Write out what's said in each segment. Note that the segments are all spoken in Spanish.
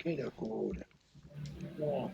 Qué locura. No.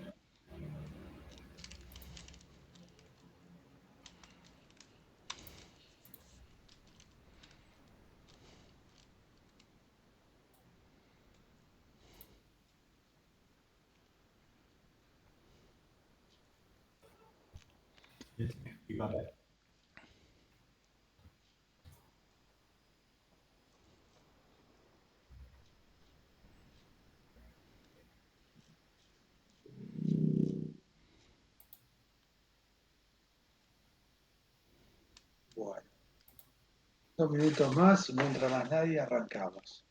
Bueno, 2 minutos más y no entra más nadie, arrancamos.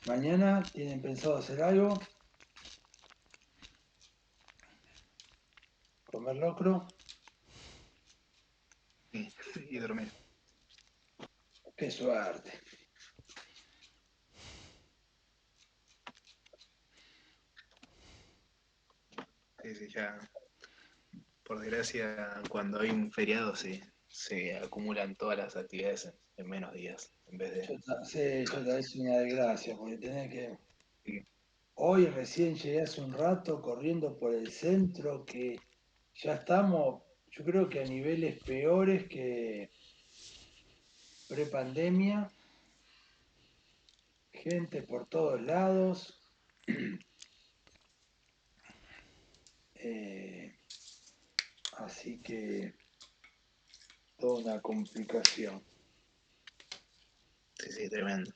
Mañana tienen pensado hacer algo, comer locro. Y dormir. Qué suerte. Sí, sí, ya. Por desgracia, cuando hay un feriado se acumulan todas las actividades en menos días, en vez de... Sí, yo te es una desgracia, porque tenés que. Sí, Hoy recién llegué hace un rato corriendo por el centro, que ya estamos, yo creo que a niveles peores que prepandemia, gente por todos lados. eh, Así que toda una complicación. sí, sí, tremendo.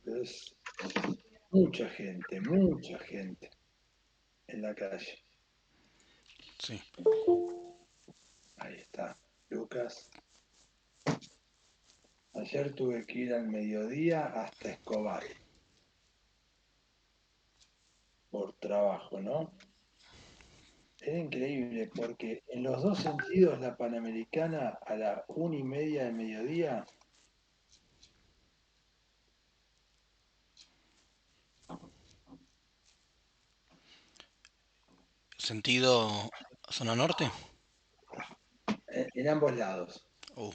Pero es mucha gente en la calle. Sí. Ahí está, Lucas. Ayer tuve que ir al mediodía hasta Escobar por trabajo, ¿no? Era increíble porque en los dos sentidos la Panamericana a las 1:30 del mediodía, ¿Sentido zona norte? en ambos lados. Uh,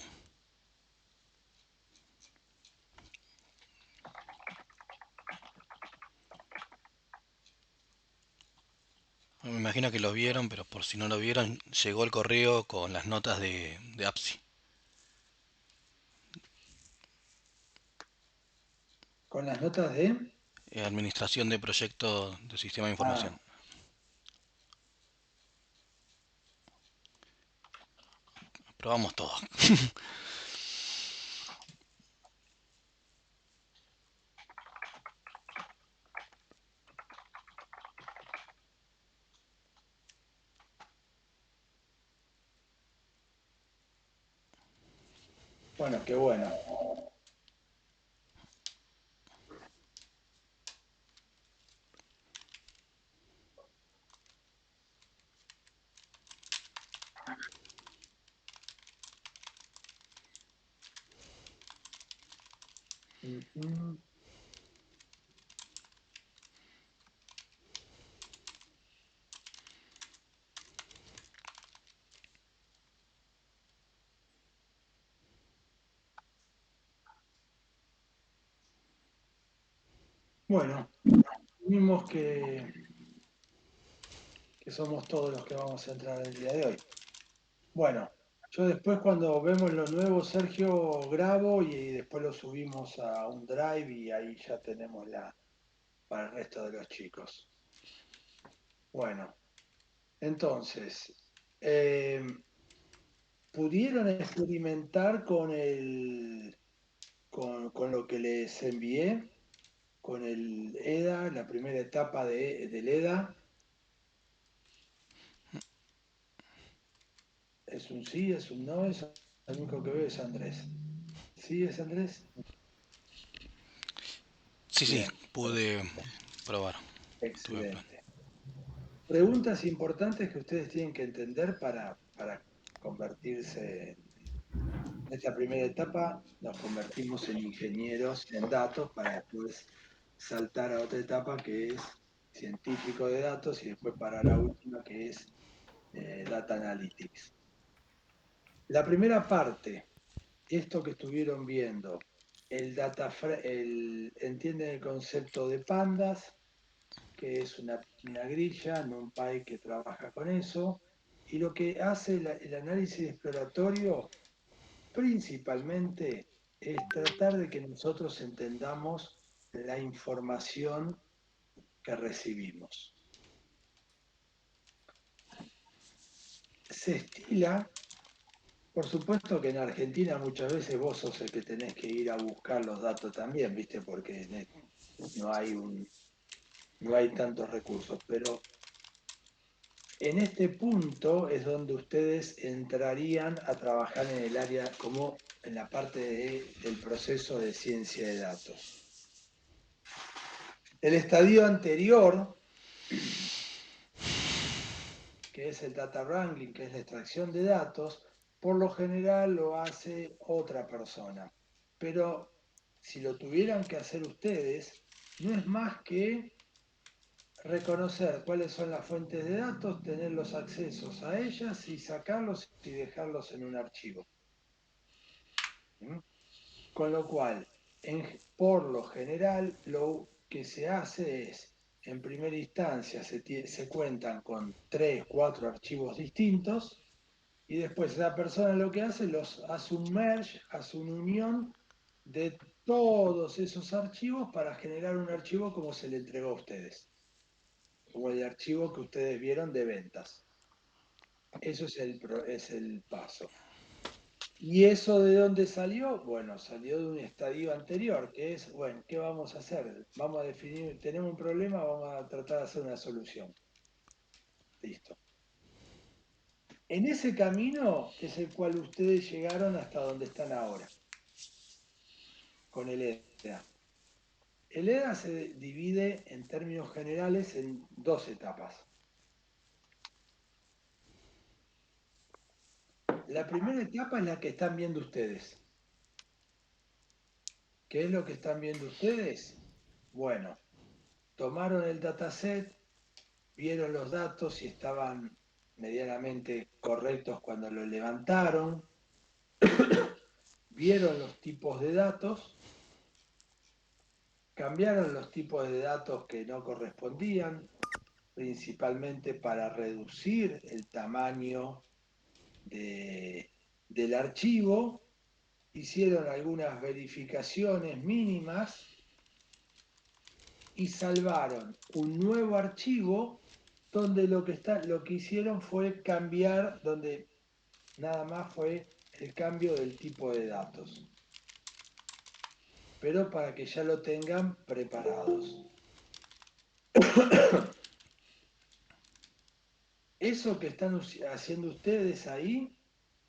Me imagino que lo vieron, pero por si no lo vieron, llegó el correo con las notas de APSI, Con las notas de. Administración de Proyecto de Sistema de Ah, Información. Probamos todo. bueno, qué bueno. Ujú. Bueno, vimos que somos todos los que vamos a entrar el día de hoy. Bueno, yo después cuando vemos lo nuevo, Sergio, grabo y después lo subimos a un drive y ahí ya tenemos para el resto de los chicos. Bueno, entonces, eh, ¿pudieron experimentar con lo que les envié? con el EDA, la primera etapa del EDA. ¿Es un sí, es un no? Es el único que veo es Andrés. ¿Sí es Andrés? Sí, sí, Bien, pude probar. Tuve plan. excelente. Preguntas importantes que ustedes tienen que entender para convertirse en esta primera etapa. Nos convertimos en ingenieros en datos para después saltar a otra etapa que es científico de datos y después para la última que es Data Analytics. La primera parte, esto que estuvieron viendo, entienden el concepto de pandas, que es una grilla, NumPy que trabaja con eso, y lo que hace el análisis exploratorio principalmente es tratar de que nosotros entendamos la información que recibimos. Se estila, por supuesto que en Argentina muchas veces vos sos el que tenés que ir a buscar los datos también, ¿viste? Porque no hay tantos recursos, pero en este punto es donde ustedes entrarían a trabajar en el área como en la parte del proceso de ciencia de datos. El estadio anterior, que es el data wrangling, que es la extracción de datos, por lo general lo hace otra persona. Pero si lo tuvieran que hacer ustedes, no es más que reconocer cuáles son las fuentes de datos, tener los accesos a ellas y sacarlos y dejarlos en un archivo. ¿Mm? Con lo cual, por lo general, lo que se hace es, en primera instancia, se cuentan con 3, 4 archivos distintos y después esa persona lo que hace, hace un merge, hace una unión de todos esos archivos para generar un archivo como se le entregó a ustedes, como el archivo que ustedes vieron de ventas. Eso es el paso. ¿Y eso de dónde salió? Bueno, salió de un estadio anterior, que es, bueno, ¿qué vamos a hacer? Vamos a definir, tenemos un problema, vamos a tratar de hacer una solución. Listo. En ese camino es el cual ustedes llegaron hasta donde están ahora, con el EDA. El EDA se divide en términos generales en dos etapas. La primera etapa es la que están viendo ustedes. ¿Qué es lo que están viendo ustedes? Bueno, tomaron el dataset, vieron los datos y estaban medianamente correctos cuando lo levantaron, vieron los tipos de datos, cambiaron los tipos de datos que no correspondían, principalmente para reducir el tamaño del archivo, hicieron algunas verificaciones mínimas y salvaron un nuevo archivo donde lo que hicieron fue cambiar, donde nada más fue el cambio del tipo de datos. Pero para que ya lo tengan preparados. Eso que están haciendo ustedes ahí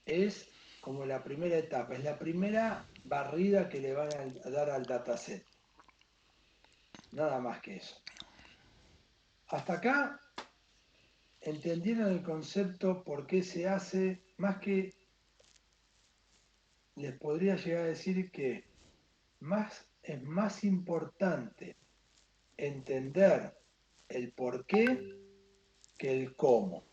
es como la primera etapa, es la primera barrida que le van a dar al dataset. Nada más que eso. Hasta acá entendieron el concepto por qué se hace, más que les podría llegar a decir que es más importante entender el por qué que el cómo.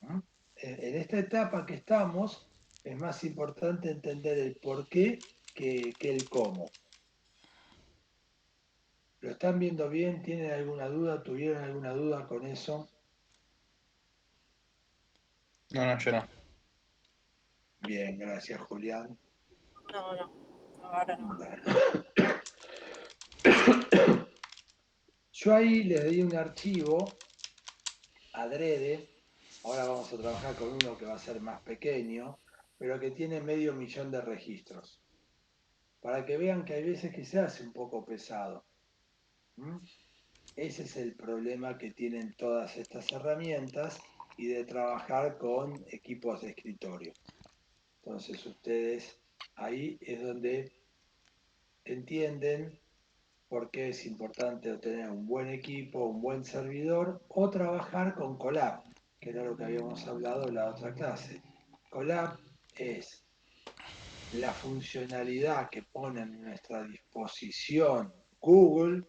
¿No? En esta etapa que estamos es más importante entender el por qué que el cómo. ¿Lo están viendo bien? ¿Tienen alguna duda? ¿Tuvieron alguna duda con eso? No, yo no. Bien, gracias Julián. No, no, ahora no. Yo ahí les di un archivo adrede, ahora vamos a trabajar con uno que va a ser más pequeño, pero que tiene 500.000 de registros. para que vean que hay veces que se hace un poco pesado. ¿Mm? Ese es el problema que tienen todas estas herramientas y de trabajar con equipos de escritorio. Entonces ustedes ahí es donde entienden por qué es importante tener un buen equipo, un buen servidor o trabajar con Colab, que era lo que habíamos hablado en la otra clase. Colab es la funcionalidad que pone en nuestra disposición Google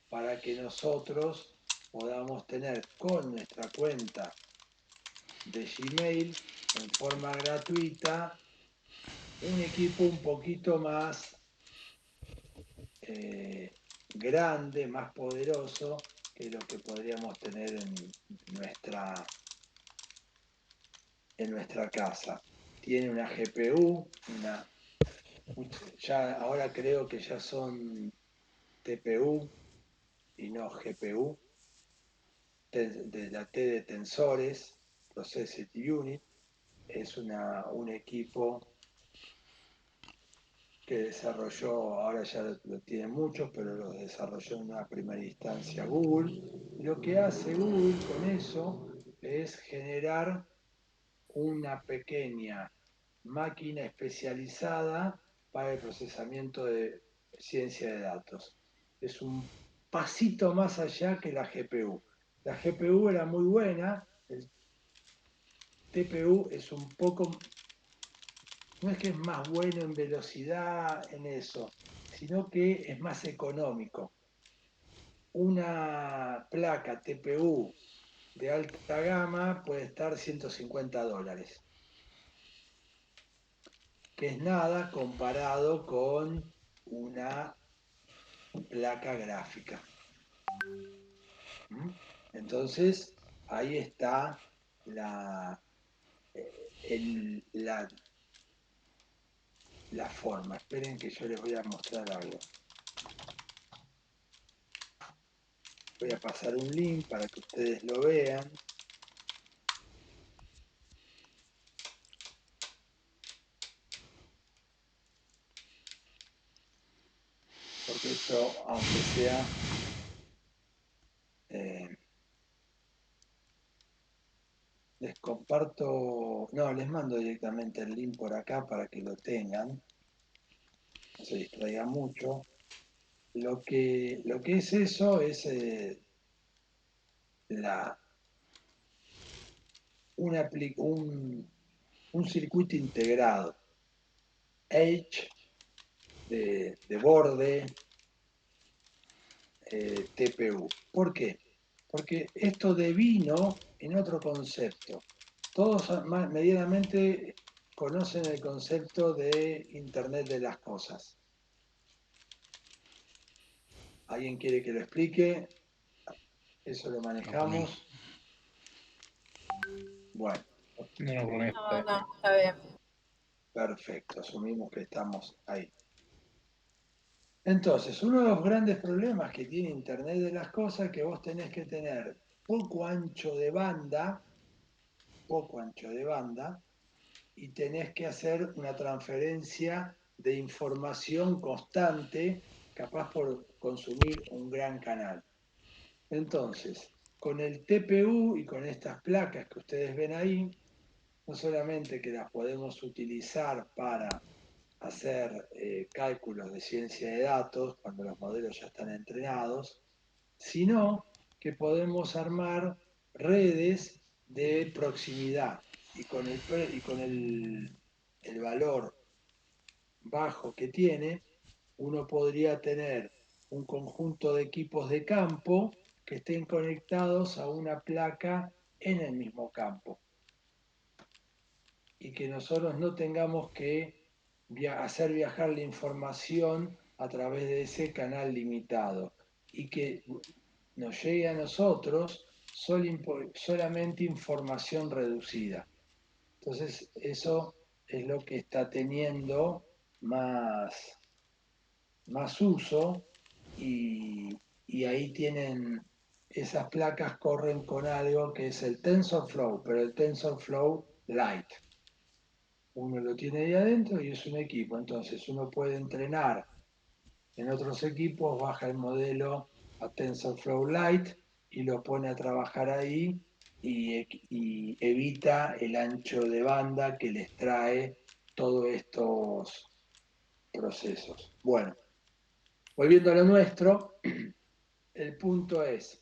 para que nosotros podamos tener con nuestra cuenta de Gmail en forma gratuita un equipo un poquito más grande, más poderoso que lo que podríamos tener en nuestra casa. Tiene una GPU, ya ahora creo que ya son TPU y no GPU, de la T de tensores, Processing Unit, es un equipo que desarrolló, ahora ya lo tienen muchos, pero lo desarrolló en una primera instancia Google. Y lo que hace Google con eso es generar una pequeña máquina especializada para el procesamiento de ciencia de datos. Es un pasito más allá que la GPU. La GPU era muy buena, el TPU es un poco, no es que es más bueno en velocidad, en eso, sino que es más económico. Una placa TPU de alta gama puede estar $150, que es nada comparado con una placa gráfica. ¿Mm? Entonces, ahí está la forma. Esperen que yo les voy a mostrar algo. Voy a pasar un link para que ustedes lo vean. Porque esto, aunque sea, les comparto, no, les mando directamente el link por acá para que lo tengan, no se distraigan mucho. Lo que es eso es un circuito integrado, Edge de borde, TPU. ¿Por qué? Porque esto devino en otro concepto. Todos medianamente conocen el concepto de Internet de las cosas. ¿Alguien quiere que lo explique? Eso lo manejamos. Bueno, No lo conozco. No, está bien. perfecto, asumimos que estamos ahí. Entonces, uno de los grandes problemas que tiene Internet de las cosas es que vos tenés que tener poco ancho de banda, y tenés que hacer una transferencia de información constante, capaz por consumir un gran canal. Entonces, con el TPU y con estas placas que ustedes ven ahí, no solamente que las podemos utilizar para hacer cálculos de ciencia de datos cuando los modelos ya están entrenados, sino que podemos armar redes de proximidad y con el valor bajo que tiene, uno podría tener un conjunto de equipos de campo que estén conectados a una placa en el mismo campo y que nosotros no tengamos que hacer viajar la información a través de ese canal limitado y que nos llegue a nosotros solamente información reducida. Entonces, eso es lo que está teniendo más uso y ahí tienen, esas placas corren con algo que es el TensorFlow, pero el TensorFlow Lite. uno lo tiene ahí adentro y es un equipo. Entonces uno puede entrenar en otros equipos, baja el modelo a TensorFlow Lite y lo pone a trabajar ahí y evita el ancho de banda que les trae todos estos procesos. Bueno, volviendo a lo nuestro, el punto es,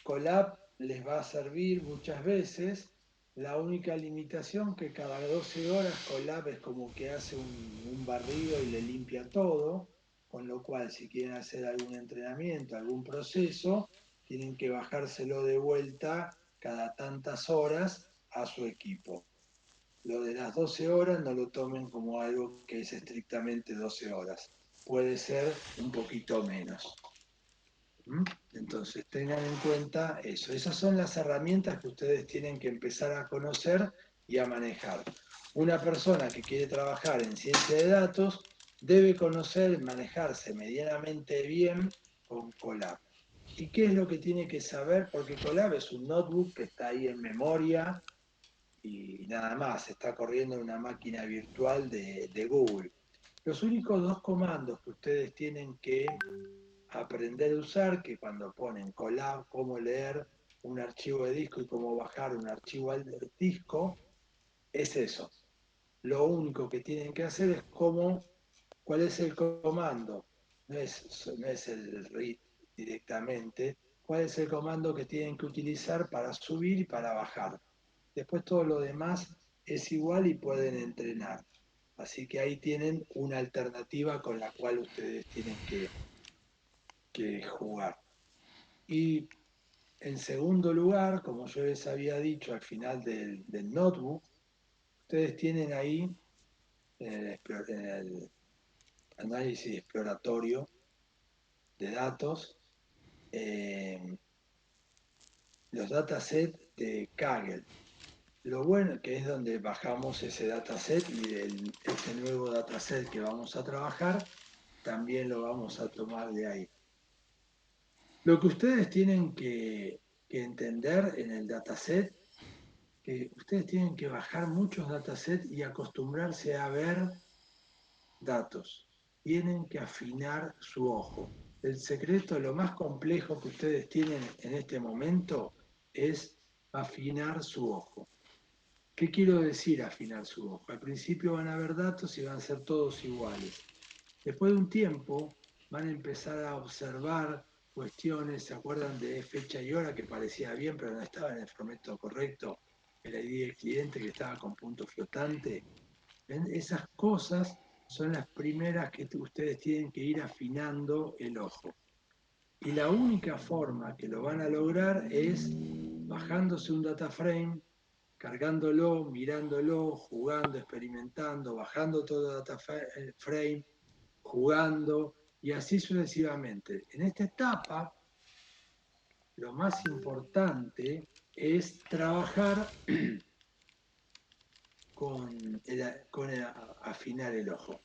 Colab les va a servir muchas veces. La única limitación que cada 12 horas Colab es como que hace un barrido y le limpia todo, con lo cual si quieren hacer algún entrenamiento, algún proceso, tienen que bajárselo de vuelta cada tantas horas a su equipo. Lo de las 12 horas no lo tomen como algo que es estrictamente 12 horas. Puede ser un poquito menos. Entonces, tengan en cuenta eso. Esas son las herramientas que ustedes tienen que empezar a conocer y a manejar. Una persona que quiere trabajar en ciencia de datos debe conocer y manejarse medianamente bien con Colab. ¿Y qué es lo que tiene que saber? Porque Colab es un notebook que está ahí en memoria y nada más, está corriendo en una máquina virtual de Google. Los únicos dos comandos que ustedes tienen que aprender a usar, que cuando ponen Colab, cómo leer un archivo de disco y cómo bajar un archivo al disco, es eso. Lo único que tienen que hacer es cuál es el comando, no es el read directamente, cuál es el comando que tienen que utilizar para subir y para bajar. Después todo lo demás es igual y pueden entrenar. Así que ahí tienen una alternativa con la cual ustedes tienen que jugar. Y en segundo lugar, como yo les había dicho al final del notebook, ustedes tienen ahí en el análisis exploratorio de datos los datasets de Kaggle. Lo bueno que es donde bajamos ese dataset y este nuevo dataset que vamos a trabajar, también lo vamos a tomar de ahí. Lo que ustedes tienen que entender en el dataset, que ustedes tienen que bajar muchos datasets y acostumbrarse a ver datos. Tienen que afinar su ojo. El secreto, lo más complejo que ustedes tienen en este momento es afinar su ojo. ¿Qué quiero decir afinar su ojo? Al principio van a ver datos y van a ser todos iguales. Después de un tiempo van a empezar a observar cuestiones, ¿se acuerdan de fecha y hora que parecía bien pero no estaba en el formato correcto? El ID del cliente que estaba con punto flotante. ¿Ven? Esas cosas son las primeras que ustedes tienen que ir afinando el ojo. Y la única forma que lo van a lograr es bajándose un data frame, cargándolo, mirándolo, jugando, experimentando, bajando todo data frame, jugando y así sucesivamente. En esta etapa, lo más importante es trabajar con afinar el ojo.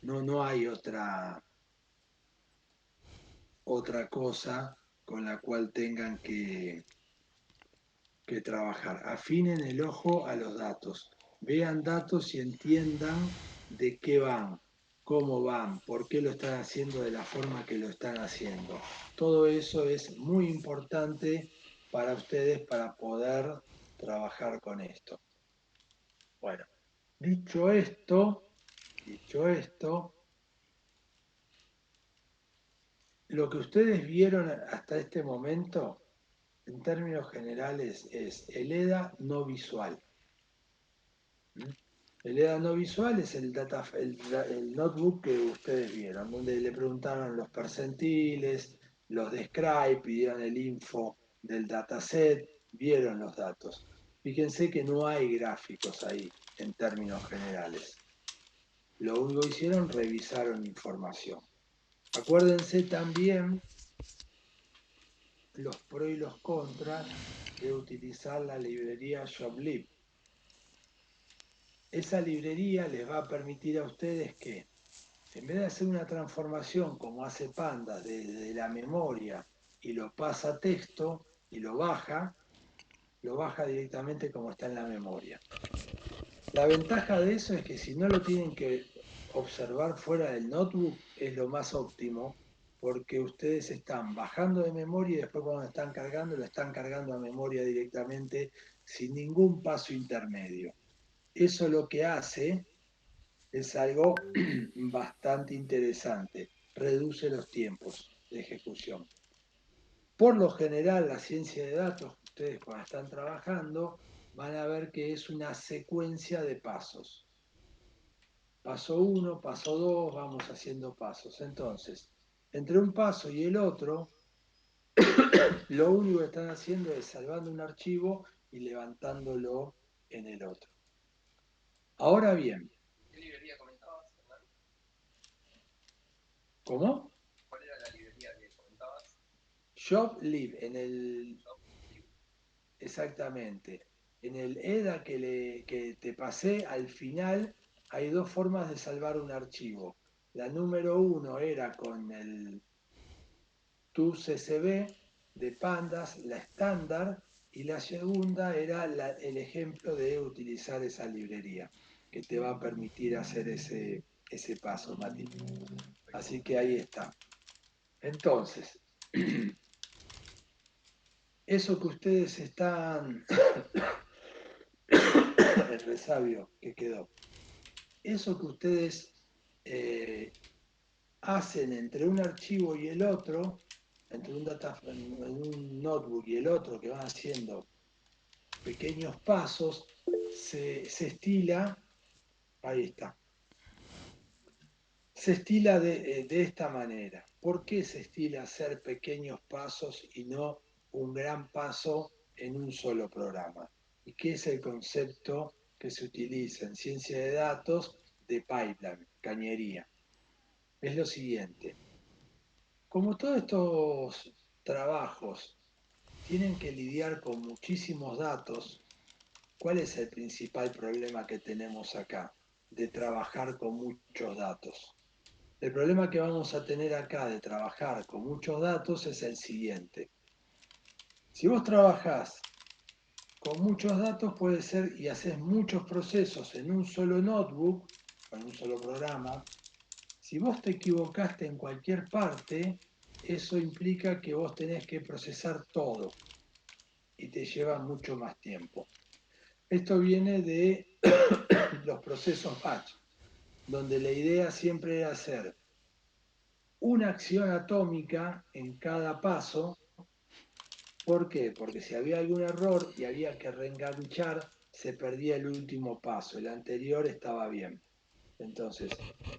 No hay otra cosa con la cual tengan que trabajar. Afinen el ojo a los datos. Vean datos y entiendan de qué van, cómo van, por qué lo están haciendo de la forma que lo están haciendo. Todo eso es muy importante para ustedes para poder trabajar con esto. Bueno, dicho esto, lo que ustedes vieron hasta este momento, en términos generales, es el EDA no visual. El EDA no visual es el notebook que ustedes vieron, donde le preguntaron los percentiles, los describe, pidieron el info del dataset, vieron los datos. Fíjense que no hay gráficos ahí en términos generales. Lo único que hicieron, revisaron información. Acuérdense también los pros y los contras de utilizar la librería Joblib. Esa librería les va a permitir a ustedes que, en vez de hacer una transformación como hace Panda desde la memoria y lo pasa a texto y lo baja directamente como está en la memoria. La ventaja de eso es que si no lo tienen que observar fuera del notebook, es lo más óptimo, porque ustedes están bajando de memoria y después cuando están cargando, lo están cargando a memoria directamente sin ningún paso intermedio. Eso lo que hace es algo bastante interesante, reduce los tiempos de ejecución. Por lo general, la ciencia de datos, ustedes cuando están trabajando, van a ver que es una secuencia de pasos. Paso 1, paso 2, vamos haciendo pasos. Entonces, entre un paso y el otro, lo único que están haciendo es salvando un archivo y levantándolo en el otro. Ahora bien, ¿Qué librería comentabas, Hernán? ¿cómo? ¿Cuál era la librería que comentabas? Job-lib, exactamente. En el EDA que te pasé, al final hay dos formas de salvar un archivo. La número 1 era con el TUCCB de Pandas, la estándar, y la segunda era el ejemplo de utilizar esa librería, que te va a permitir hacer ese paso, Mati. Así que ahí está. Entonces, eso que ustedes están, el resabio que quedó, eso que ustedes hacen entre un archivo y el otro, entre en un notebook y el otro, que van haciendo pequeños pasos, se estila, ahí está, se estila de esta manera. ¿Por qué se estila hacer pequeños pasos y no un gran paso en un solo programa? ¿Y qué es el concepto que se utiliza en ciencia de datos de pipeline, cañería? Es lo siguiente. Como todos estos trabajos tienen que lidiar con muchísimos datos, ¿cuál es el principal problema que tenemos acá de trabajar con muchos datos? El problema que vamos a tener acá de trabajar con muchos datos es el siguiente. Si vos trabajás con muchos datos, puede ser y haces muchos procesos en un solo notebook, o en un solo programa. Si vos te equivocaste en cualquier parte, eso implica que vos tenés que procesar todo y te lleva mucho más tiempo. Esto viene de los procesos batch, donde la idea siempre era hacer una acción atómica en cada paso. ¿Por qué? Porque si había algún error y había que reenganchar, se perdía el último paso, el anterior estaba bien. Entonces,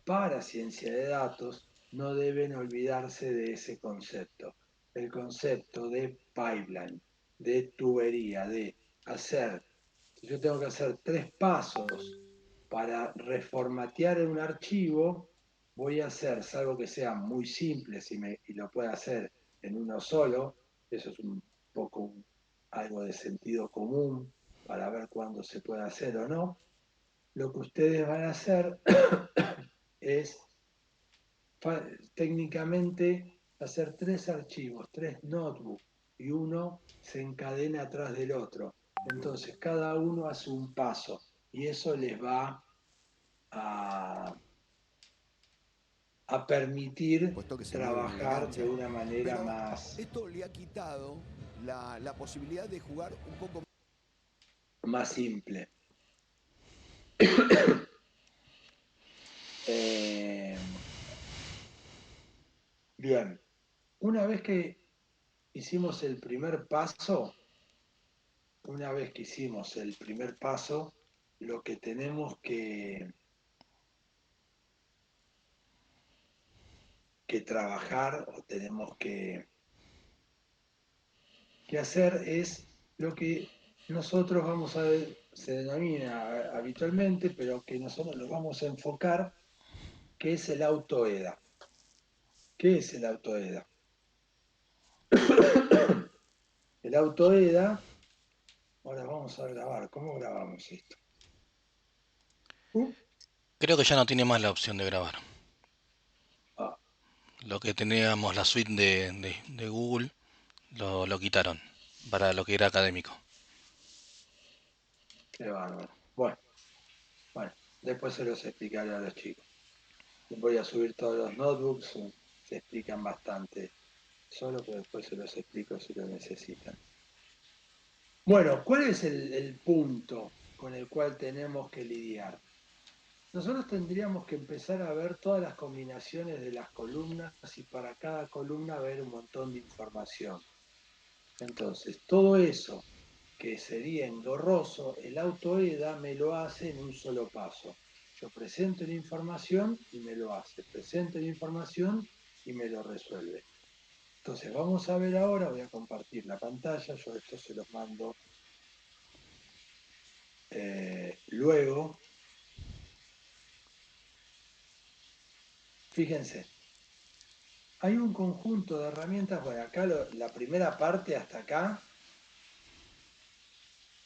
para ciencia de datos no deben olvidarse de ese concepto, el concepto de pipeline, de tubería, de hacer, si yo tengo que hacer 3 pasos para reformatear un archivo, voy a hacer, salvo que sea muy simple y lo pueda hacer en uno solo, eso es un poco algo de sentido común para ver cuándo se puede hacer o no. Lo que ustedes van a hacer es técnicamente hacer 3 archivos, 3 notebooks, y uno se encadena atrás del otro. Entonces cada uno hace un paso y eso les va a, a permitir Puesto que se mueve en la trabajar cancha. de una manera Pero más, esto le ha quitado la posibilidad de jugar un poco más simple. Bien, una vez que hicimos el primer paso, lo que tenemos que trabajar o tenemos que hacer es lo que nosotros vamos a ver, se denomina habitualmente, pero que nosotros nos vamos a enfocar, que es el AutoEDA. ¿Qué es el AutoEDA? El AutoEDA, ahora vamos a grabar, ¿cómo grabamos esto? Creo que ya no tiene más la opción de grabar. Ah, Lo que teníamos la suite de Google lo quitaron para lo que era académico. qué bárbaro. Bueno, Después se los explicaré a los chicos. Voy a subir todos los notebooks, se explican bastante solo, pero después se los explico si lo necesitan. Bueno, ¿cuál es el punto con el cual tenemos que lidiar? Nosotros tendríamos que empezar a ver todas las combinaciones de las columnas y para cada columna ver un montón de información. Entonces, todo eso que sería engorroso, el AutoEDA me lo hace en un solo paso. Yo presento la información y me lo hace, presento la información y me lo resuelve. Entonces vamos a ver ahora, voy a compartir la pantalla, yo esto se los mando luego. Fíjense, hay un conjunto de herramientas, bueno, acá la primera parte hasta acá,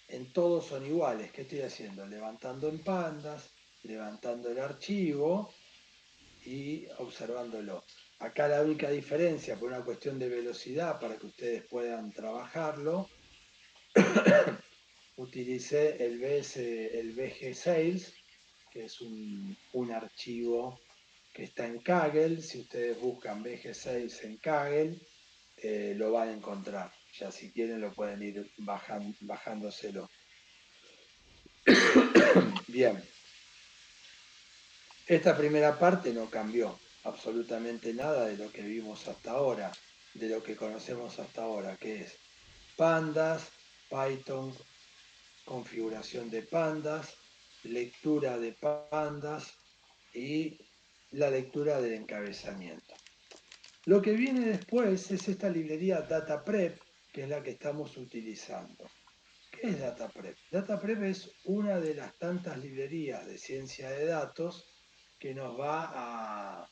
en todos son iguales. ¿Qué estoy haciendo? Levantando en pandas, levantando el archivo y observándolo. Acá la única diferencia, por una cuestión de velocidad, para que ustedes puedan trabajarlo, utilicé el BG Sales, que es un archivo que está en Kaggle. Si ustedes buscan BG Sales en Kaggle, lo van a encontrar. Ya si quieren lo pueden ir bajándoselo. Bien. Esta primera parte no cambió absolutamente nada de lo que vimos hasta ahora, de lo que conocemos hasta ahora, que es pandas, Python, configuración de pandas, lectura de pandas y la lectura del encabezamiento. Lo que viene después es esta librería DataPrep, que es la que estamos utilizando. ¿Qué es DataPrep? DataPrep es una de las tantas librerías de ciencia de datos que nos va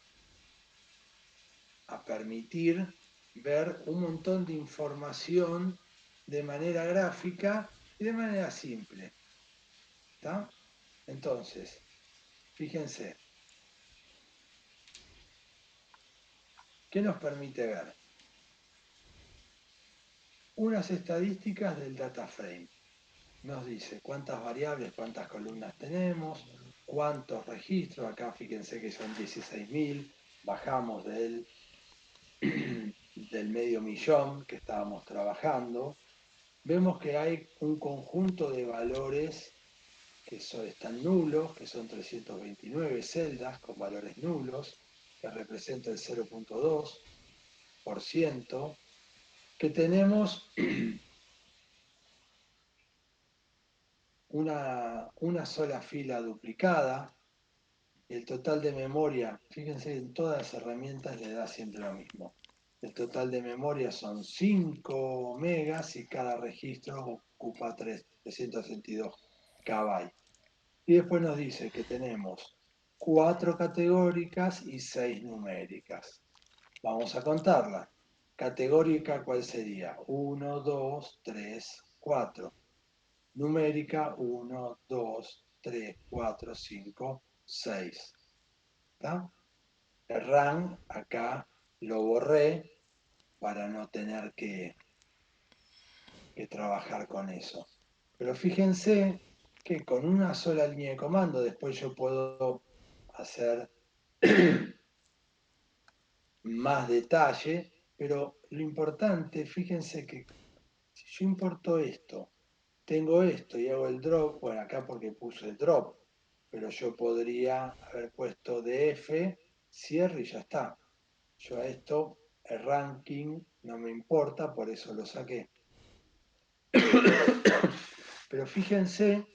a permitir ver un montón de información de manera gráfica y de manera simple. ¿Está? Entonces, fíjense, ¿qué nos permite ver? Unas estadísticas del data frame. Nos dice cuántas variables, cuántas columnas tenemos, cuántos registros. Acá fíjense que son 16.000, bajamos del medio millón que estábamos trabajando. Vemos que hay un conjunto de valores que están nulos, que son 329 celdas con valores nulos, que representa el 0.2%, que tenemos una sola fila duplicada. El total de memoria, fíjense, en todas las herramientas le da siempre lo mismo. El total de memoria son 5 megas y cada registro ocupa 362 KB. Y después nos dice que tenemos 4 categóricas y 6 numéricas. Vamos a contarla. Categórica, ¿cuál sería? 1, 2, 3, 4. Numérica 1, 2, 3, 4, 5, 6. ¿Está? El RAM acá lo borré para no tener que trabajar con eso. Pero fíjense que con una sola línea de comando después yo puedo hacer más detalle, pero lo importante, fíjense que si yo importo esto, tengo esto y hago el drop, bueno, acá porque puse el drop, pero yo podría haber puesto df, cierre y ya está. Yo a esto, el ranking no me importa, por eso lo saqué. Pero fíjense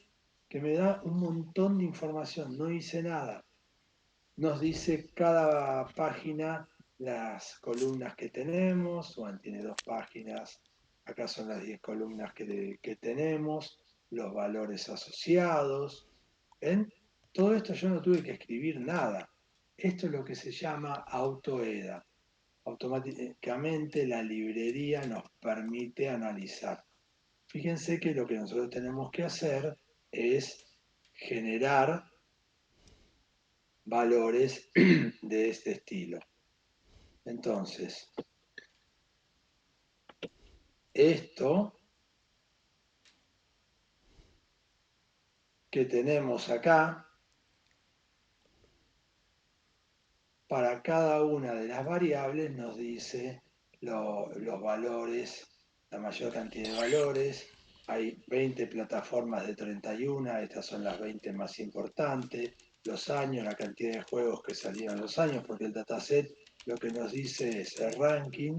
que me da un montón de información, no hice nada. Nos dice cada página las columnas que tenemos, bueno, tiene 2 páginas, acá son las 10 columnas que tenemos, los valores asociados. ¿Ven? Todo esto yo no tuve que escribir nada. Esto es lo que se llama AutoEDA. Automáticamente la librería nos permite analizar. Fíjense que lo que nosotros tenemos que hacer es generar valores de este estilo. Entonces, esto que tenemos acá para cada una de las variables nos dice los valores, la mayor cantidad de valores. Hay 20 plataformas de 31, estas son las 20 más importantes, los años, la cantidad de juegos que salieron los años, porque el dataset lo que nos dice es el ranking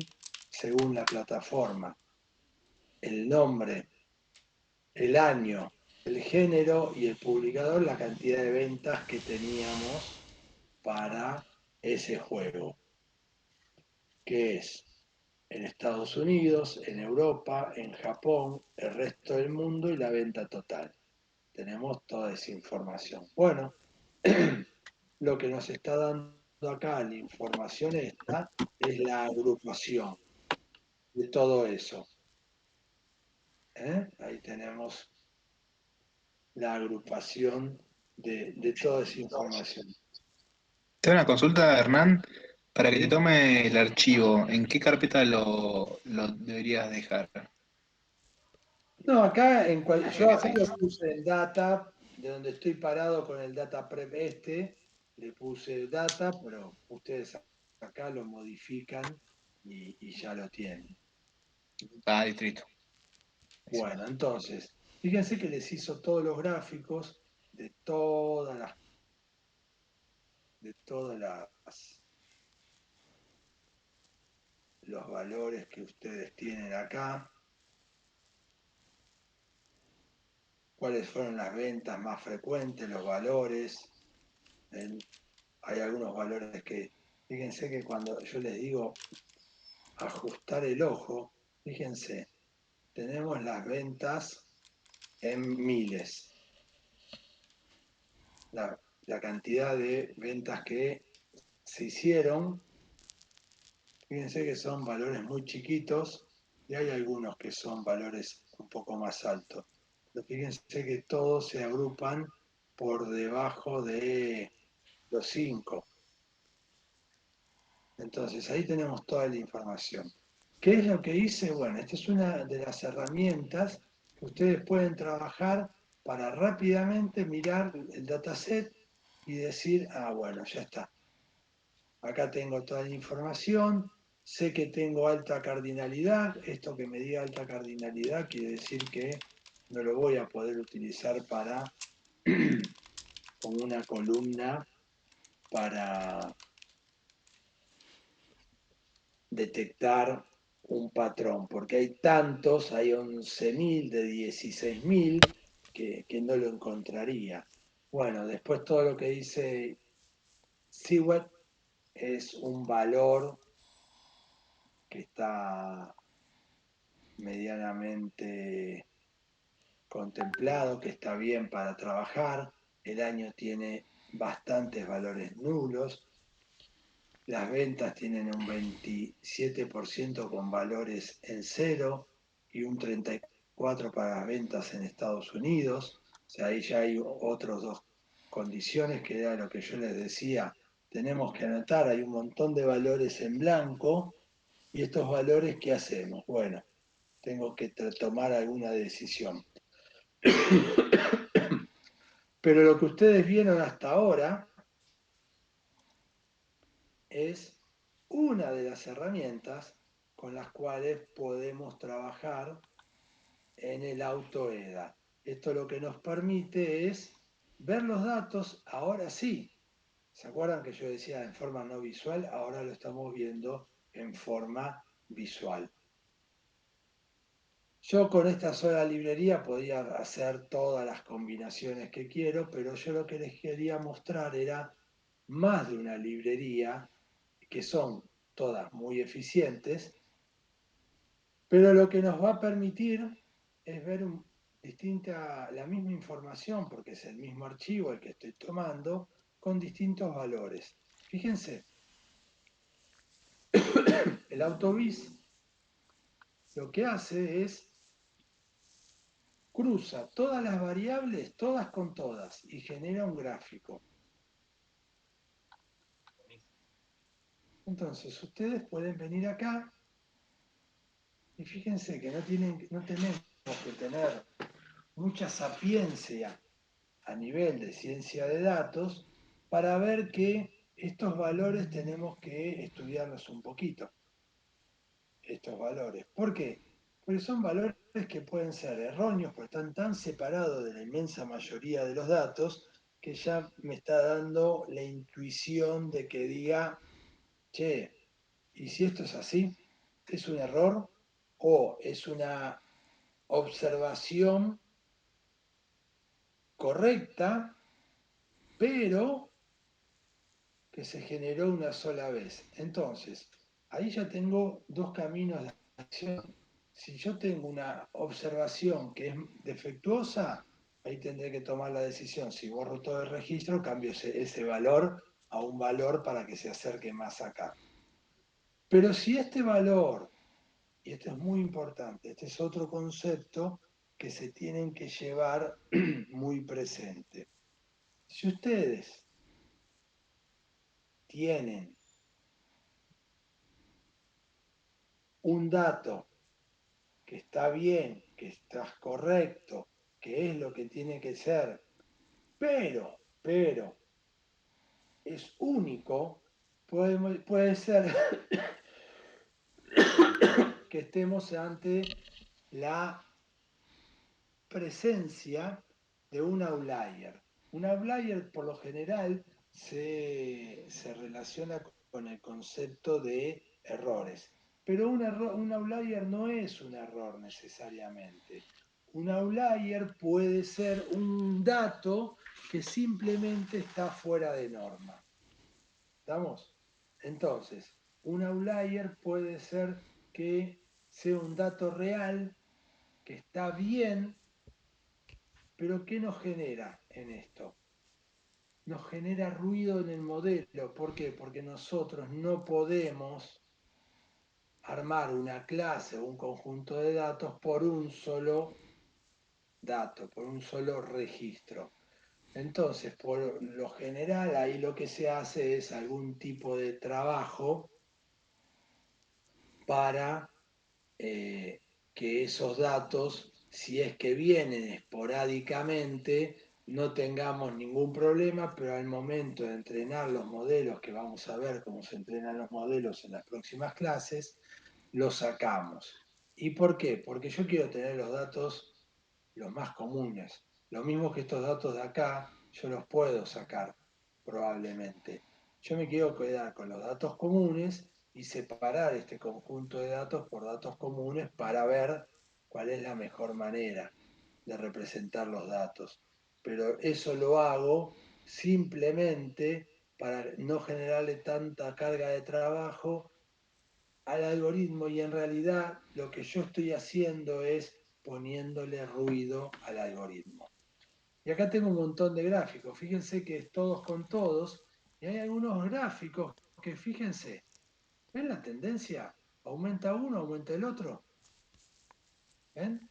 según la plataforma, el nombre, el año, el género y el publicador, la cantidad de ventas que teníamos para ese juego, que es en Estados Unidos, en Europa, en Japón, el resto del mundo y la venta total. Tenemos toda esa información. Bueno, lo que nos está dando acá la información esta es la agrupación de todo eso. Ahí tenemos la agrupación de toda esa información. Te hago una consulta, Hernán, para que te ¿Sí? tome el archivo. ¿En qué carpeta lo deberías dejar? No, acá yo acá Sí. lo puse en data, de donde estoy parado con el data prep le puse data, pero ustedes acá lo modifican y ya lo tienen. Ah, listo. Bueno, entonces, fíjense que les hizo todos los gráficos de todas los valores que ustedes tienen acá, cuáles fueron las ventas más frecuentes, los valores. Hay algunos valores que, fíjense que cuando yo les digo ajustar el ojo, fíjense, tenemos las ventas en miles, la cantidad de ventas que se hicieron. Fíjense que son valores muy chiquitos y hay algunos que son valores un poco más altos. Pero fíjense que todos se agrupan por debajo de los 5. Entonces ahí tenemos toda la información. ¿Qué es lo que hice? Bueno, esta es una de las herramientas que ustedes pueden trabajar para rápidamente mirar el dataset y decir, bueno, ya está. Acá tengo toda la información, sé que tengo alta cardinalidad, esto que me diga alta cardinalidad quiere decir que no lo voy a poder utilizar como una columna para detectar un patrón, porque hay tantos, hay 11.000 de 16.000 que no lo encontraría. Bueno, después todo lo que dice Seward es un valor que está medianamente contemplado, que está bien para trabajar. El año tiene bastantes valores nulos. Las ventas tienen un 27% con valores en cero y un 34% para las ventas en Estados Unidos. O sea, ahí ya hay otras dos condiciones que era lo que yo les decía. Tenemos que anotar, hay un montón de valores en blanco y estos valores, ¿qué hacemos? Bueno, tengo que tomar alguna decisión. Pero lo que ustedes vieron hasta ahora es una de las herramientas con las cuales podemos trabajar en el AutoEDA. Esto lo que nos permite es ver los datos, ahora sí. ¿Se acuerdan que yo decía en forma no visual? Ahora lo estamos viendo en forma visual. Yo con esta sola librería podía hacer todas las combinaciones que quiero, pero yo lo que les quería mostrar era más de una librería, que son todas muy eficientes, pero lo que nos va a permitir es ver la misma información, porque es el mismo archivo el que estoy tomando, con distintos valores. Fíjense, el AutoVis lo que hace es cruza todas las variables, todas con todas, y genera un gráfico. Entonces, ustedes pueden venir acá y fíjense que no tenemos que tener mucha sapiencia a nivel de ciencia de datos para ver que estos valores tenemos que estudiarlos un poquito, estos valores. ¿Por qué? Porque son valores que pueden ser erróneos, porque están tan separados de la inmensa mayoría de los datos que ya me está dando la intuición de que diga, che, ¿y si esto es así? ¿Es un error o es una observación correcta, pero que se generó una sola vez? Entonces, ahí ya tengo dos caminos de acción. Si yo tengo una observación que es defectuosa, ahí tendré que tomar la decisión. Si borro todo el registro, cambio ese valor a un valor para que se acerque más acá. Pero si este valor, y esto es muy importante, este es otro concepto que se tienen que llevar muy presente. Si ustedes tienen un dato que está bien, que está correcto, que es lo que tiene que ser, pero es único, puede ser que estemos ante la presencia de un outlier. Un outlier por lo general se relaciona con el concepto de errores, pero un outlier no es un error necesariamente. Un outlier puede ser un dato que simplemente está fuera de norma. ¿Estamos? Entonces, un outlier puede ser que sea un dato real, que está bien, pero ¿qué nos genera en esto? Nos genera ruido en el modelo. ¿Por qué? Porque nosotros no podemos armar una clase o un conjunto de datos por un solo dato, por un solo registro. Entonces, por lo general, ahí lo que se hace es algún tipo de trabajo para que esos datos, si es que vienen esporádicamente, no tengamos ningún problema, pero al momento de entrenar los modelos, que vamos a ver cómo se entrenan los modelos en las próximas clases, los sacamos. ¿Y por qué? Porque yo quiero tener los datos los más comunes. Lo mismo que estos datos de acá, yo los puedo sacar probablemente. Yo me quiero quedar con los datos comunes y separar este conjunto de datos por datos comunes para ver cuál es la mejor manera de representar los datos. Pero eso lo hago simplemente para no generarle tanta carga de trabajo al algoritmo, y en realidad lo que yo estoy haciendo es poniéndole ruido al algoritmo. Y acá tengo un montón de gráficos, fíjense que es todos con todos, y hay algunos gráficos que, fíjense, ¿ven la tendencia? Aumenta uno, aumenta el otro. ¿Ven?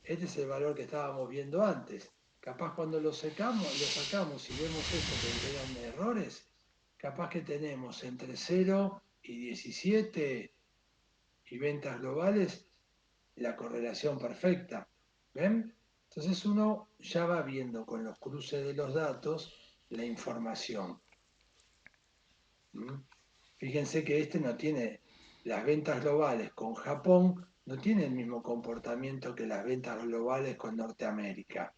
Este es el valor que estábamos viendo antes. Capaz cuando lo sacamos y vemos esto que eran errores, capaz que tenemos entre 0 y 17 y ventas globales la correlación perfecta. ¿Ven? Entonces uno ya va viendo con los cruces de los datos la información. ¿Mm? Fíjense que este no tiene, las ventas globales con Japón no tienen el mismo comportamiento que las ventas globales con Norteamérica.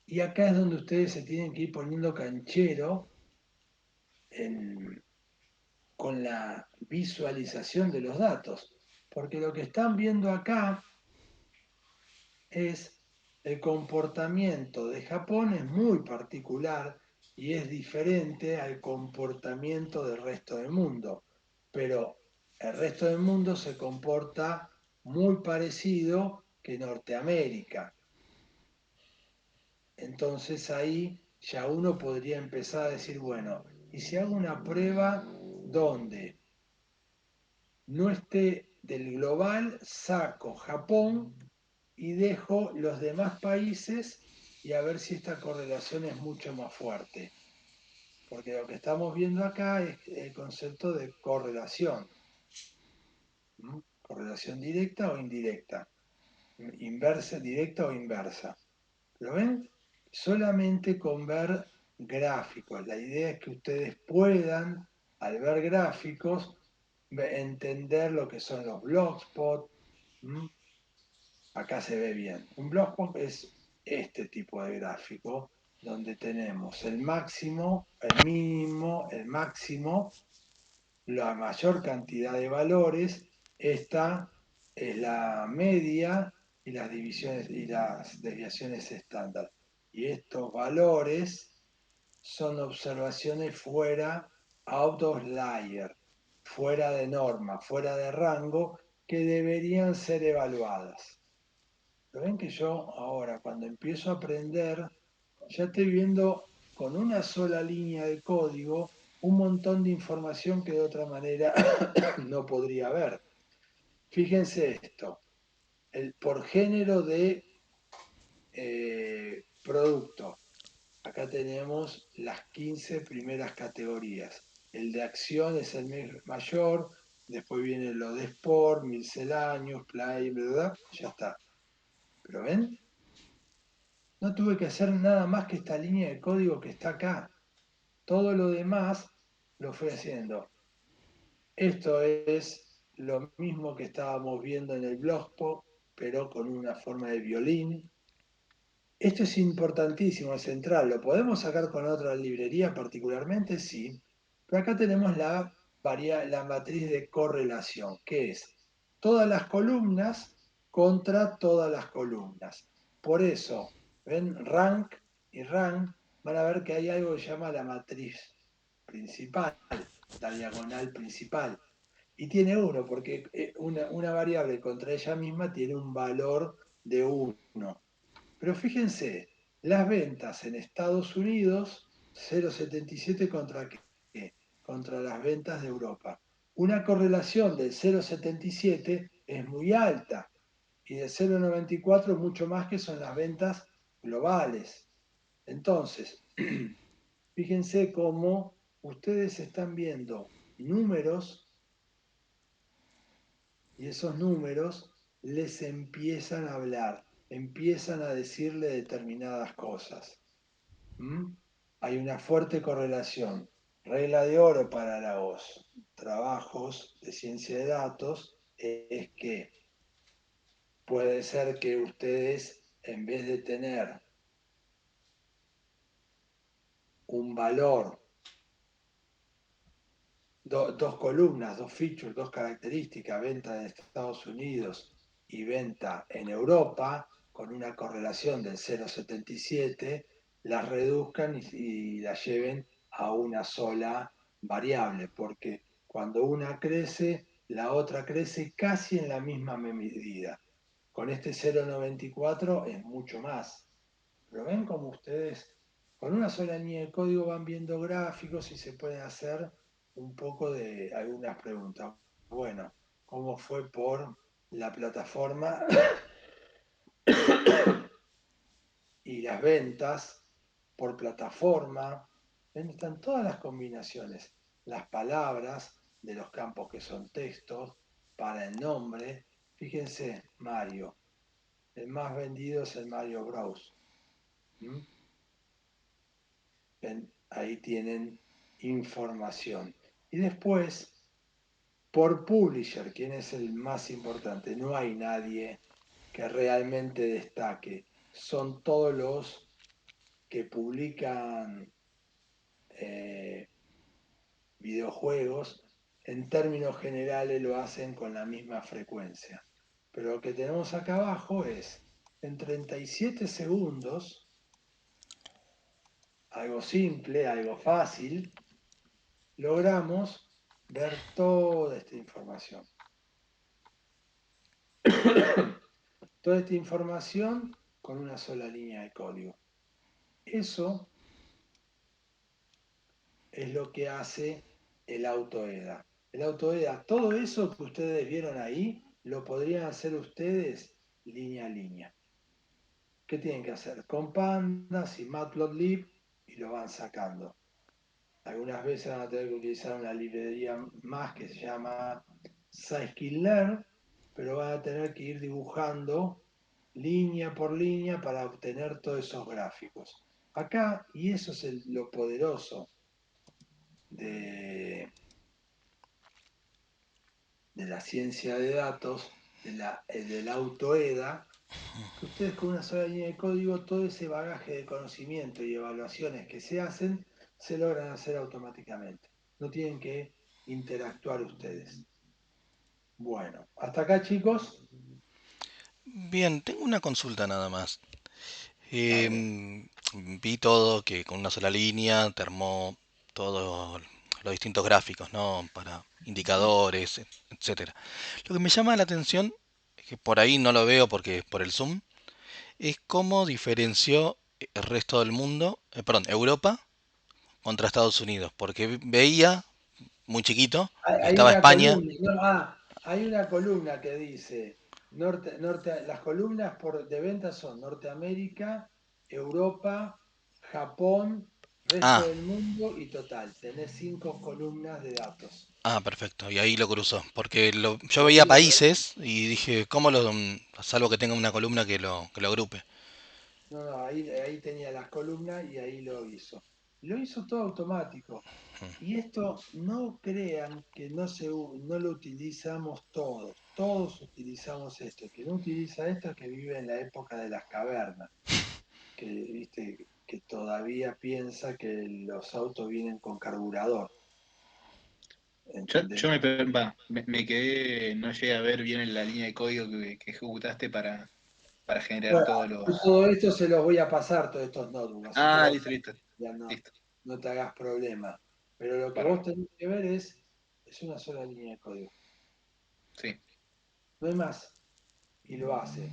Y acá es donde ustedes se tienen que ir poniendo canchero con la visualización de los datos. Porque lo que están viendo acá es el comportamiento de Japón, es muy particular y es diferente al comportamiento del resto del mundo. Pero el resto del mundo se comporta muy parecido que Norteamérica. Entonces ahí ya uno podría empezar a decir, bueno, ¿y si hago una prueba donde no esté del global, saco Japón y dejo los demás países y a ver si esta correlación es mucho más fuerte? Porque lo que estamos viendo acá es el concepto de correlación. ¿Mm? Correlación directa o indirecta. Inversa, directa o inversa. ¿Lo ven? Solamente con ver gráficos. La idea es que ustedes puedan, al ver gráficos, entender lo que son los blogspot. Acá se ve bien. Un blogspot es este tipo de gráfico, donde tenemos el máximo, el mínimo, el máximo, la mayor cantidad de valores. Esta es la media y las divisiones y las desviaciones estándar. Y estos valores son observaciones fuera, outlier, fuera de norma, fuera de rango, que deberían ser evaluadas. Pero ven que yo ahora, cuando empiezo a aprender, ya estoy viendo con una sola línea de código un montón de información que de otra manera no podría ver. Fíjense esto, por género de producto. Acá tenemos las 15 primeras categorías. El de acción es el mayor, después viene lo de sport, misceláneos, play, ¿verdad? Ya está. ¿Pero ven? No tuve que hacer nada más que esta línea de código que está acá. Todo lo demás lo fui haciendo. Esto es lo mismo que estábamos viendo en el blogspot, pero con una forma de violín. Esto es importantísimo, es central. ¿Lo podemos sacar con otra librería particularmente? Sí. Pero acá tenemos la matriz de correlación, que es todas las columnas contra todas las columnas. Por eso, ven, rank y rank, van a ver que hay algo que se llama la matriz principal, la diagonal principal. Y tiene uno, porque una variable contra ella misma tiene un valor de 1. Pero fíjense, las ventas en Estados Unidos, 0,77 contra qué? Contra las ventas de Europa. Una correlación del 0,77 es muy alta y de 0,94 mucho más, que son las ventas globales. Entonces, fíjense cómo ustedes están viendo números y esos números les empiezan a hablar, empiezan a decirle determinadas cosas. Hay una fuerte correlación. Regla de oro para los trabajos de ciencia de datos es que puede ser que ustedes, en vez de tener un valor, dos columnas, dos features, dos características, venta en Estados Unidos y venta en Europa, con una correlación del 0,77, las reduzcan y las lleven a una sola variable, porque cuando una crece, la otra crece casi en la misma medida. Con este 0,94 es mucho más. Pero ven como ustedes con una sola línea de código van viendo gráficos y se pueden hacer un poco de algunas preguntas. Bueno, ¿cómo fue por la plataforma y las ventas por plataforma? ¿Ven? Están todas las combinaciones, las palabras de los campos que son textos para el nombre. Fíjense, Mario. El más vendido es el Mario Bros. Ven, ahí tienen información. Y después, por publisher, ¿quién es el más importante? No hay nadie que realmente destaque. Son todos los que publican videojuegos. En términos generales lo hacen con la misma frecuencia. Pero lo que tenemos acá abajo es, en 37 segundos, algo simple, algo fácil, logramos ver toda esta información. Toda esta información con una sola línea de código. Eso es lo que hace el AutoEDA. El AutoEDA, todo eso que ustedes vieron ahí, lo podrían hacer ustedes línea a línea. ¿Qué tienen que hacer? Con pandas y matplotlib, y lo van sacando. Algunas veces van a tener que utilizar una librería más que se llama scikit-learn, pero van a tener que ir dibujando línea por línea para obtener todos esos gráficos. Acá, y eso es lo poderoso de, de la ciencia de datos, del AutoEDA, que ustedes con una sola línea de código, todo ese bagaje de conocimiento y evaluaciones que se hacen, se logran hacer automáticamente. No tienen que interactuar ustedes. Bueno, hasta acá, chicos. Bien, tengo una consulta nada más. Dale. Vi todo que con una sola línea te armó todos los distintos gráficos, ¿no? Para Sí. indicadores, etcétera. Lo que me llama la atención, es que por ahí no lo veo porque es por el zoom, es cómo diferenció el resto del mundo, perdón, Europa contra Estados Unidos, porque veía muy chiquito que Hay estaba una España. columna, no, hay una columna que dice, las columnas de venta son Norteamérica, Europa, Japón, resto Ah, del mundo y total. Tenés 5 columnas de datos. perfecto, y ahí lo cruzó, porque yo Ahí veía lo, países y dije, ¿cómo salvo que tenga una columna que lo agrupe? no, no, ahí tenía las columnas y ahí lo hizo. Lo hizo todo automático. Y esto no crean que no lo utilizamos todos. Todos utilizamos esto. El que no utiliza esto es que vive en la época de las cavernas, que, viste, que todavía piensa que los autos vienen con carburador. Yo ¿Entendés? me quedé, no llegué a ver bien en la línea de código que ejecutaste para generar Bueno, todos yo los. todo esto se los voy a pasar, todos estos notebooks, así que Ah, vos listo, listo, ya no, listo. no te hagas problema. Pero lo que vos Bárbaro. tenés que ver es una sola línea de código. Sí. No hay más. Y lo hace.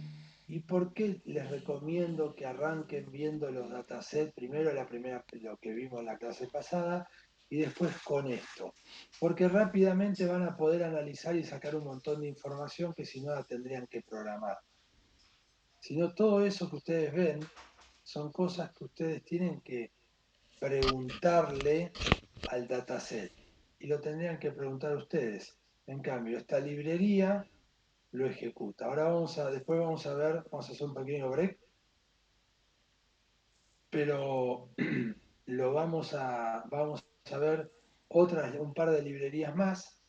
¿Y por qué les recomiendo que arranquen viendo los datasets? Primero lo que vimos en la clase pasada y después con esto. Porque rápidamente van a poder analizar y sacar un montón de información que si no la tendrían que programar. Si no, todo eso que ustedes ven son cosas que ustedes tienen que preguntarle al dataset. Y lo tendrían que preguntar ustedes. En cambio, esta librería lo ejecuta. Ahora después vamos a ver, vamos a hacer un pequeño break, pero vamos a ver un par de librerías más,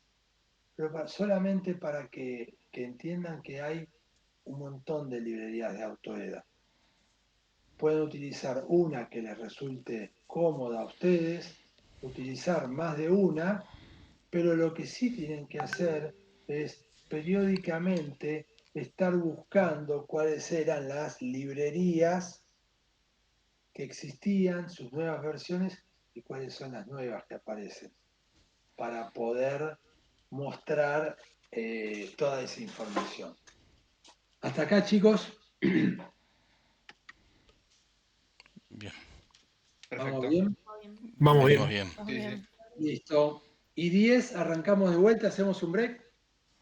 pero solamente para que entiendan que hay un montón de librerías de AutoEDA. Pueden utilizar una que les resulte cómoda a ustedes, utilizar más de una, pero lo que sí tienen que hacer es periódicamente estar buscando cuáles eran las librerías que existían, sus nuevas versiones y cuáles son las nuevas que aparecen, para poder mostrar toda esa información. Hasta acá, chicos. Bien, ¿Vamos Perfecto. bien? Todo bien. Vamos venimos bien. bien. Todo Sí, sí. bien. Listo. Y 10, arrancamos de vuelta, hacemos un break.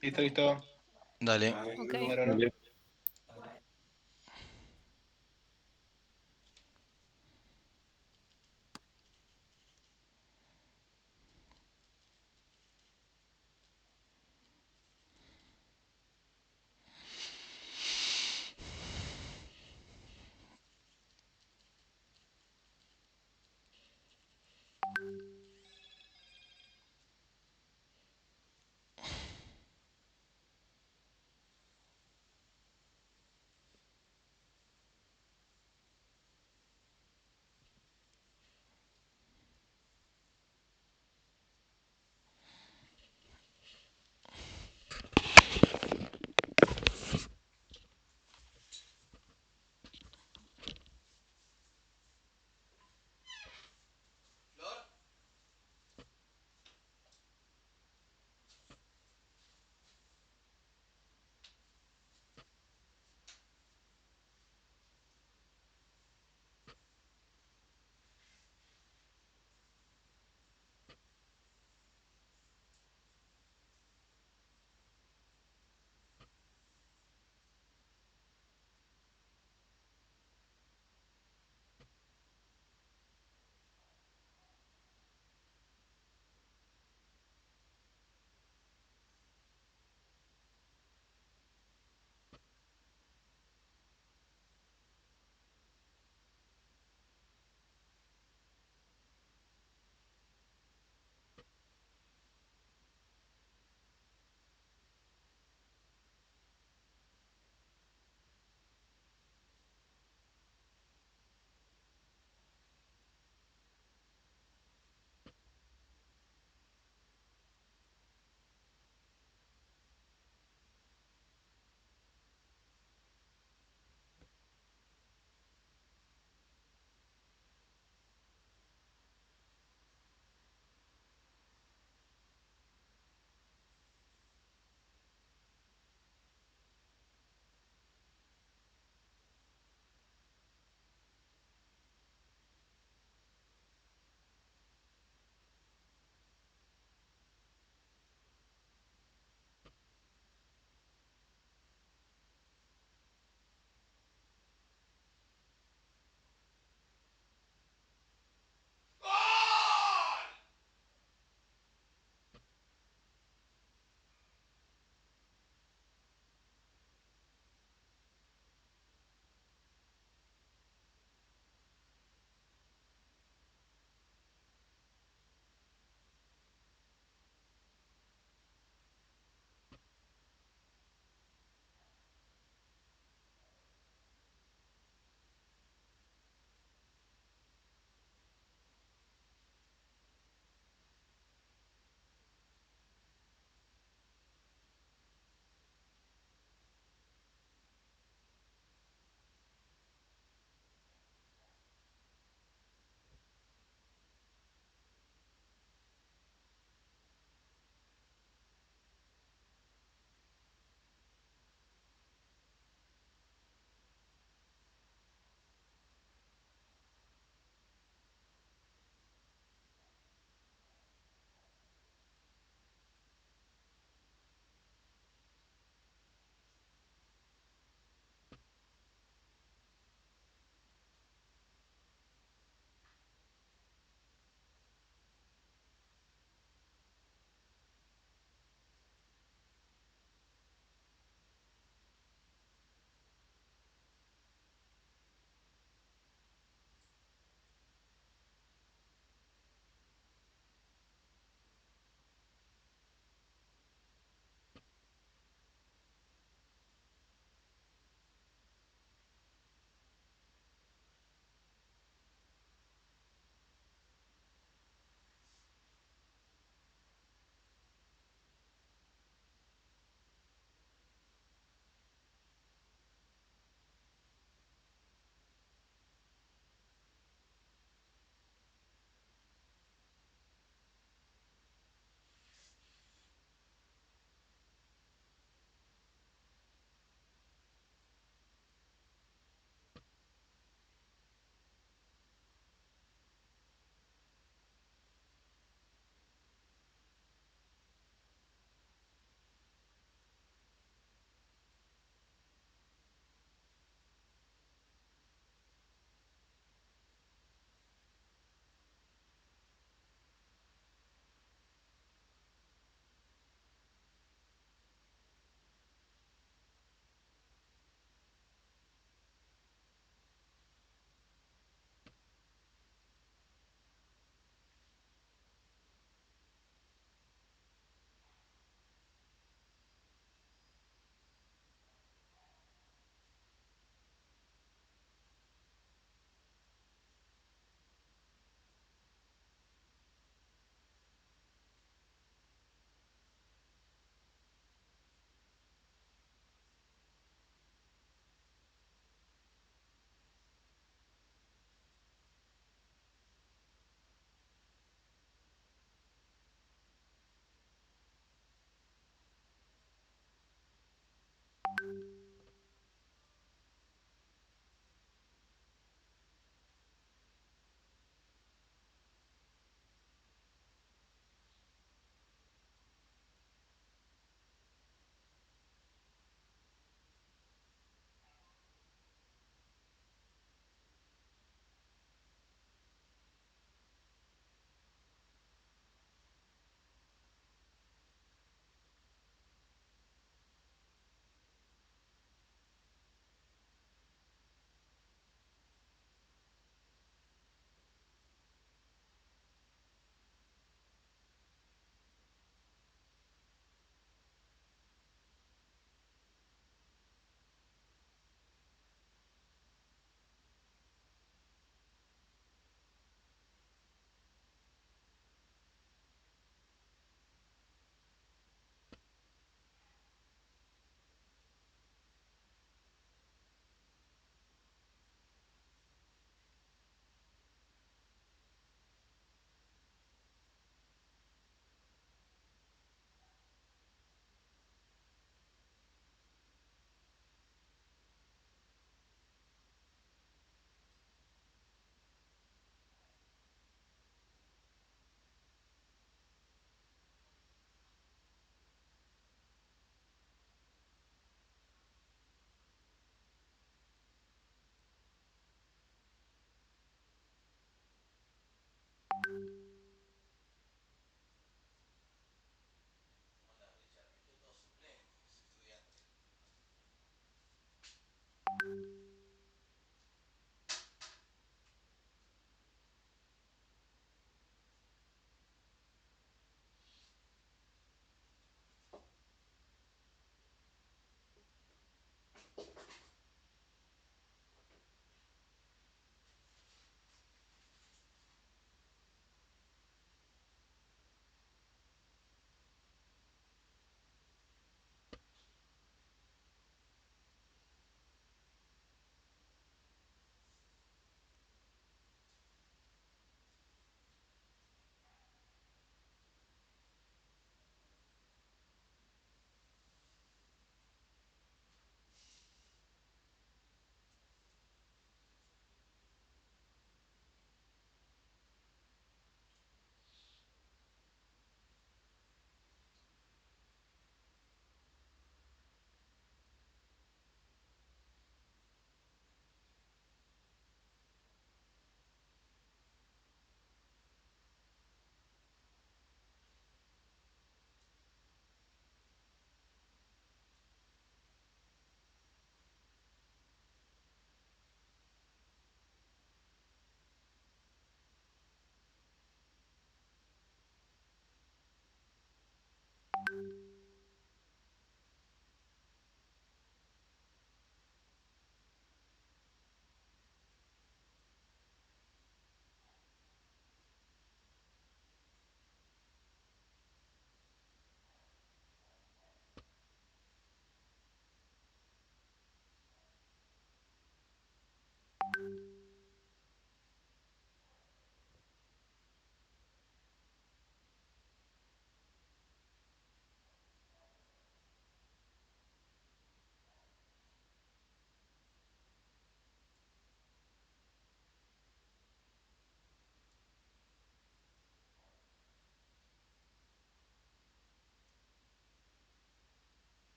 Listo, listo. Dale. Ok. Bárbaro.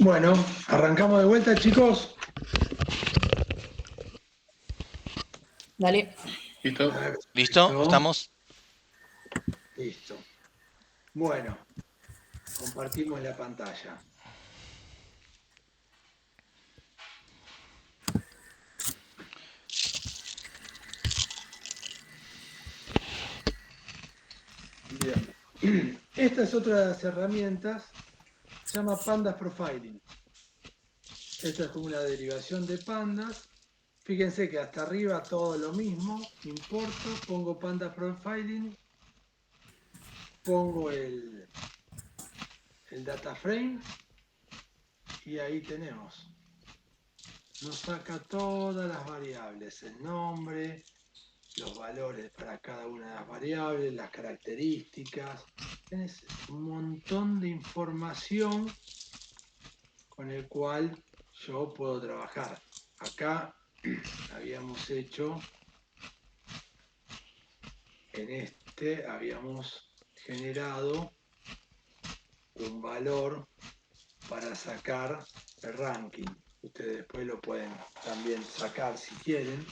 Bueno, arrancamos de vuelta, chicos. Dale. ¿Listo? ¿Listo? ¿Estamos? Listo. Bueno, compartimos la pantalla. Bien. Esta es otra de las herramientas, se llama Pandas Profiling. Esta es como una derivación de pandas. Fíjense que hasta arriba todo lo mismo, importo, pongo Pandas Profiling, pongo el data frame y ahí tenemos. Nos saca todas las variables, el nombre, los valores para cada una de las variables, las características. Tienes un montón de información con el cual yo puedo trabajar. Acá habíamos hecho, en este habíamos generado un valor para sacar el ranking. Ustedes después lo pueden también sacar si quieren.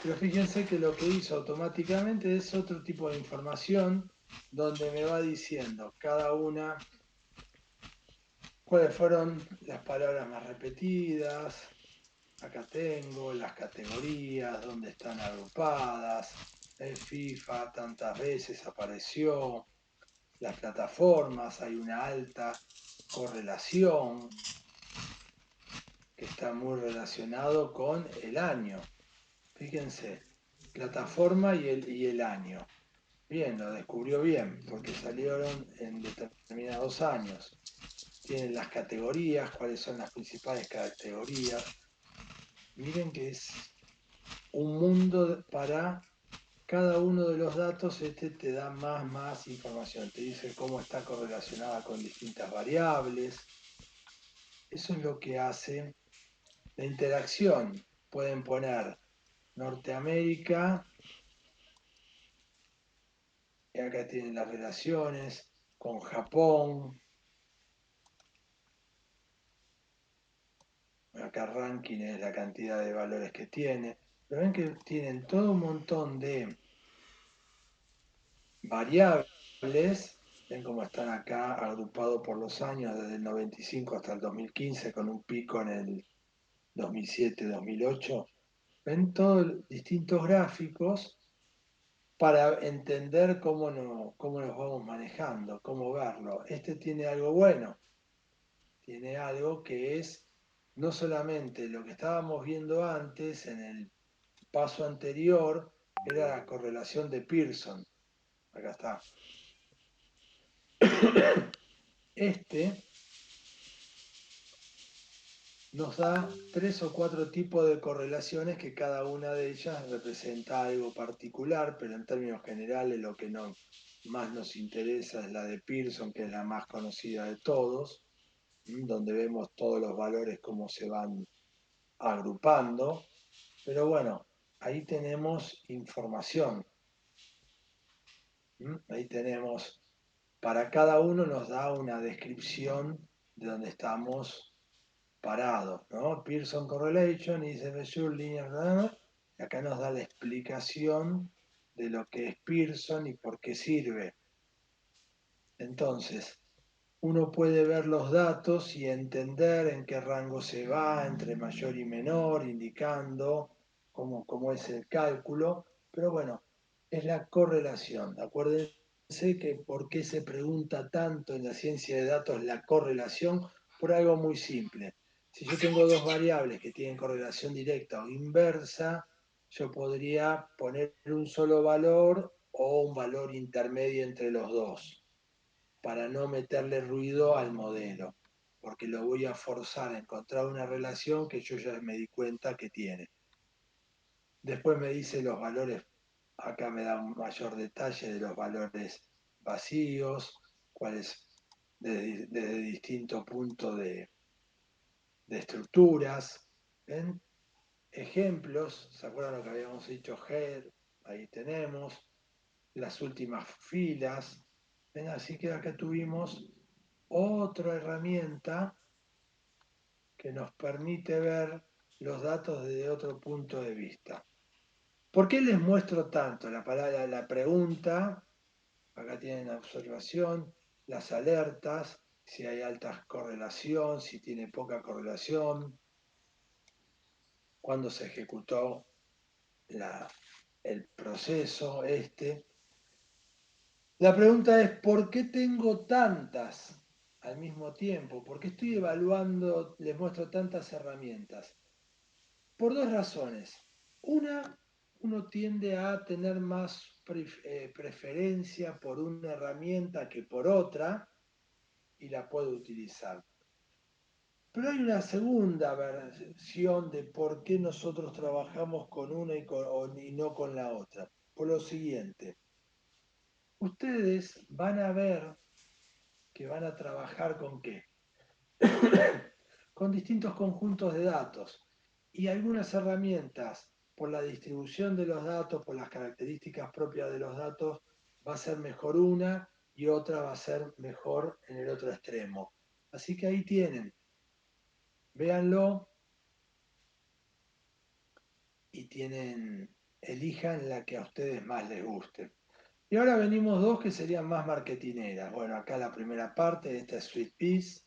Pero fíjense que lo que hizo automáticamente es otro tipo de información donde me va diciendo cada una cuáles fueron las palabras más repetidas. Acá tengo las categorías, dónde están agrupadas, el FIFA tantas veces apareció, las plataformas, hay una alta correlación que está muy relacionado con el año. Fíjense, plataforma y el año. Bien, lo descubrió bien, porque salieron en determinados años. Tienen las categorías, cuáles son las principales categorías. Miren que es un mundo para cada uno de los datos. Este te da más información. Te dice cómo está correlacionada con distintas variables. Eso es lo que hace la interacción. Pueden poner Norteamérica, y acá tienen las relaciones con Japón. Acá ranking es la cantidad de valores que tiene. Pero ven que tienen todo un montón de variables. Ven cómo están acá agrupados por los años, desde el 95 hasta el 2015, con un pico en el 2007-2008. Ven todos distintos gráficos para entender cómo nos vamos manejando, cómo verlo. Este tiene algo bueno, tiene algo que es no solamente lo que estábamos viendo antes en el paso anterior, era la correlación de Pearson. Acá está. Este nos da 3 o 4 tipos de correlaciones que cada una de ellas representa algo particular, pero en términos generales lo que más nos interesa es la de Pearson, que es la más conocida de todos, donde vemos todos los valores cómo se van agrupando. Pero bueno, ahí tenemos información. Ahí tenemos, para cada uno nos da una descripción de dónde estamos parados, ¿no? Pearson Correlation, y dice Measure Linear, y acá nos da la explicación de lo que es Pearson y por qué sirve. Entonces, uno puede ver los datos y entender en qué rango se va, entre mayor y menor, indicando cómo es el cálculo, pero bueno, es la correlación. Acuérdense que por qué se pregunta tanto en la ciencia de datos la correlación, por algo muy simple. Si yo tengo dos variables que tienen correlación directa o inversa, yo podría poner un solo valor o un valor intermedio entre los dos, para no meterle ruido al modelo, porque lo voy a forzar a encontrar una relación que yo ya me di cuenta que tiene. Después me dice los valores, acá me da un mayor detalle de los valores vacíos, cuáles desde distintos puntos de estructuras. ¿Ven? Ejemplos, ¿se acuerdan lo que habíamos dicho? Head, ahí tenemos las últimas filas. ¿Ven? Así que acá tuvimos otra herramienta que nos permite ver los datos desde otro punto de vista. ¿Por qué les muestro tanto? La pregunta, acá tienen la observación, las alertas, si hay alta correlación, si tiene poca correlación, cuándo se ejecutó el proceso este. La pregunta es, ¿por qué tengo tantas al mismo tiempo? ¿Por qué estoy evaluando, les muestro tantas herramientas? Por dos razones. Una, uno tiende a tener más preferencia por una herramienta que por otra y la puedo utilizar. Pero hay una segunda versión de por qué nosotros trabajamos con una y no con la otra. Por lo siguiente, ustedes van a ver que van a trabajar con qué? Con distintos conjuntos de datos y algunas herramientas por la distribución de los datos, por las características propias de los datos, va a ser mejor una y otra va a ser mejor en el otro extremo. Así que ahí tienen, véanlo y elijan la que a ustedes más les guste. Y ahora venimos dos que serían más marketineras. Bueno, acá la primera parte, esta es SweetPeas.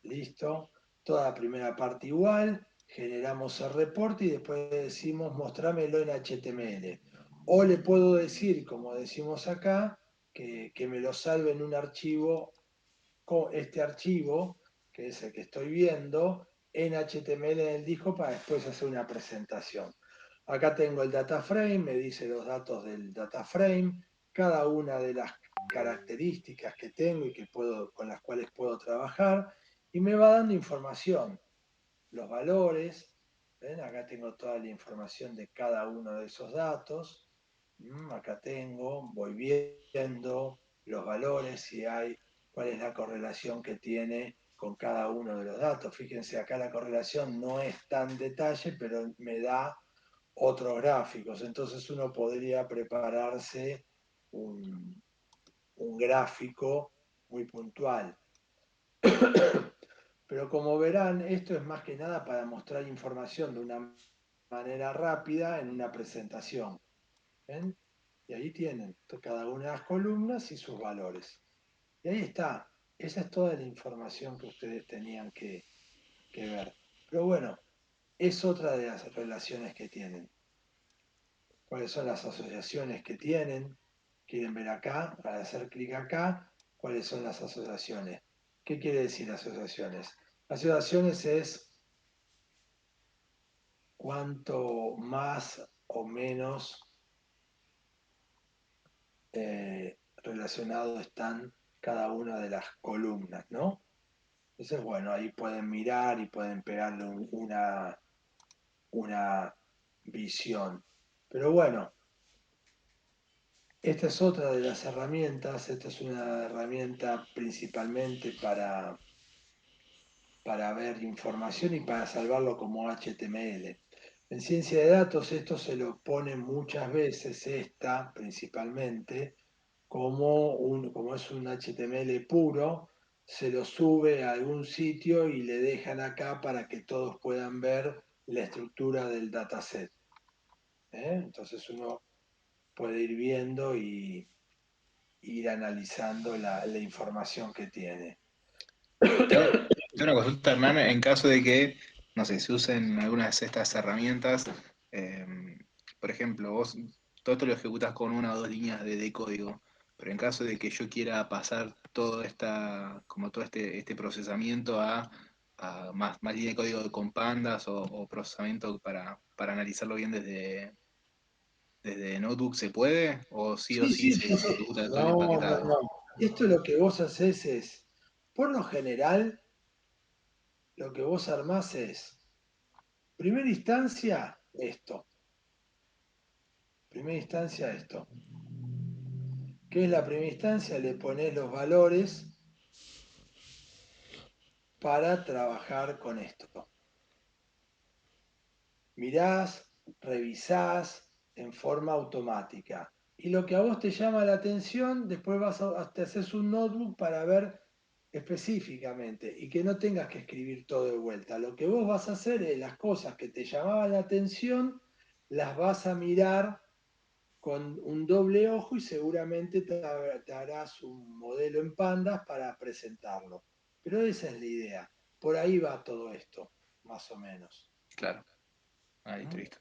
Listo. Toda la primera parte igual. Generamos el reporte y después decimos mostrámelo en HTML. O le puedo decir, como decimos acá, que me lo salve en un archivo, este archivo, que es el que estoy viendo, en HTML en el disco para después hacer una presentación. Acá tengo el data frame, me dice los datos del data frame, cada una de las características que tengo y con las cuales puedo trabajar, y me va dando información, los valores, ¿ven? Acá tengo toda la información de cada uno de esos datos, acá voy viendo los valores, si hay, cuál es la correlación que tiene con cada uno de los datos. Fíjense, acá la correlación no es tan detalle, pero me da otros gráficos. Entonces uno podría prepararse un gráfico muy puntual. Pero como verán, esto es más que nada para mostrar información de una manera rápida en una presentación. ¿Ven? Y ahí tienen cada una de las columnas y sus valores. Y ahí está. Esa es toda la información que ustedes tenían que ver. Pero bueno, es otra de las relaciones que tienen. ¿Cuáles son las asociaciones que tienen? Quieren ver acá, al hacer clic acá, ¿cuáles son las asociaciones? ¿Qué quiere decir asociaciones? Asociaciones es cuánto más o menos relacionados están cada una de las columnas, ¿no? Entonces, bueno, ahí pueden mirar y pueden pegarle una visión. Pero bueno, esta es otra de las herramientas, esta es una herramienta principalmente para ver información y para salvarlo como HTML. En ciencia de datos esto se lo pone muchas veces, esta principalmente, como es un HTML puro, se lo sube a algún sitio y le dejan acá para que todos puedan ver la estructura del dataset. Entonces uno puede ir viendo y ir analizando la información que tiene. Tengo una consulta, Hernán, en caso de que, no sé, se usen algunas de estas herramientas, eh, por ejemplo, vos todo esto lo ejecutas con una o dos líneas de código, pero en caso de que yo quiera pasar como todo este procesamiento a más línea de código con pandas o procesamiento para analizarlo bien desde Notebook, ¿se puede? ¿O sí Sí, se sí, sí. ejecuta todo el No, no, empaquetado? no. Esto lo que vos haces es, por lo general, lo que vos armás es, primera instancia, esto. Primera instancia, esto. ¿Qué es la primera instancia? Le ponés los valores para trabajar con esto. Mirás, revisás en forma automática. Y lo que a vos te llama la atención, después te haces un notebook para ver específicamente, y que no tengas que escribir todo de vuelta. Lo que vos vas a hacer es las cosas que te llamaban la atención, las vas a mirar con un doble ojo y seguramente te harás un modelo en pandas para presentarlo. Pero esa es la idea. Por ahí va todo esto, más o menos. Claro. Ahí, listo.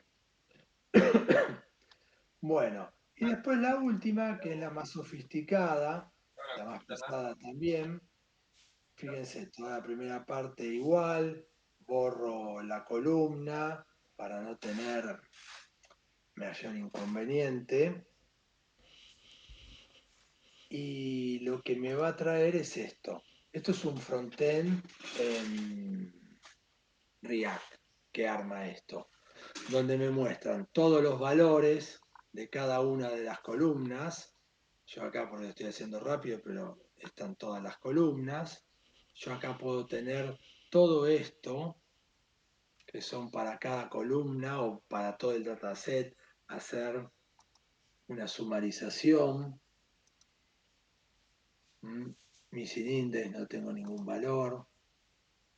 Bueno, y después la última, que es la más sofisticada, la más pesada también. Fíjense, toda la primera parte igual, borro la columna para no tener mayor inconveniente. Y lo que me va a traer es esto. Esto es un frontend en React que arma esto, donde me muestran todos los valores de cada una de las columnas. Yo acá, porque lo estoy haciendo rápido, pero están todas las columnas. Yo acá puedo tener todo esto, que son para cada columna o para todo el dataset, hacer una sumarización. Mi sin index no tengo ningún valor.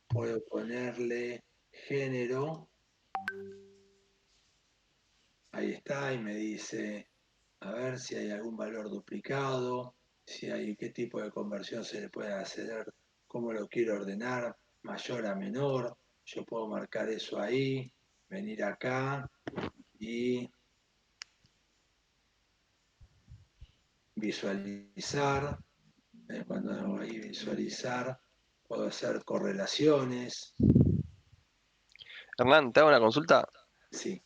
Puedo ponerle género. Ahí está, y me dice, a ver si hay algún valor duplicado, si hay qué tipo de conversión se le puede hacer, cómo lo quiero ordenar, mayor a menor. Yo puedo marcar eso ahí, venir acá y visualizar. Cuando hago ahí visualizar, puedo hacer correlaciones. Hernán, te hago una consulta. Sí.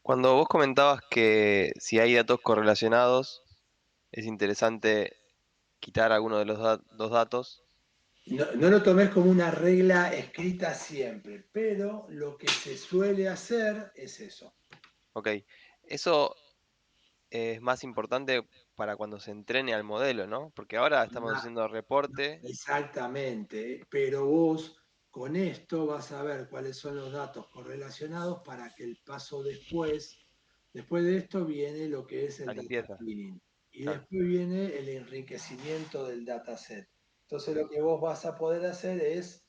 Cuando vos comentabas que si hay datos correlacionados, es interesante quitar alguno de los dos datos. No lo tomes como una regla escrita siempre, pero lo que se suele hacer es eso. Ok, eso es más importante para cuando se entrene al modelo, ¿no? Porque ahora estamos Ah, haciendo reporte exactamente, pero vos con esto vas a ver cuáles son los datos correlacionados para que el paso después de esto viene lo que es a el data limpieza. cleaning y Claro. después viene el enriquecimiento del dataset. Entonces lo que vos vas a poder hacer es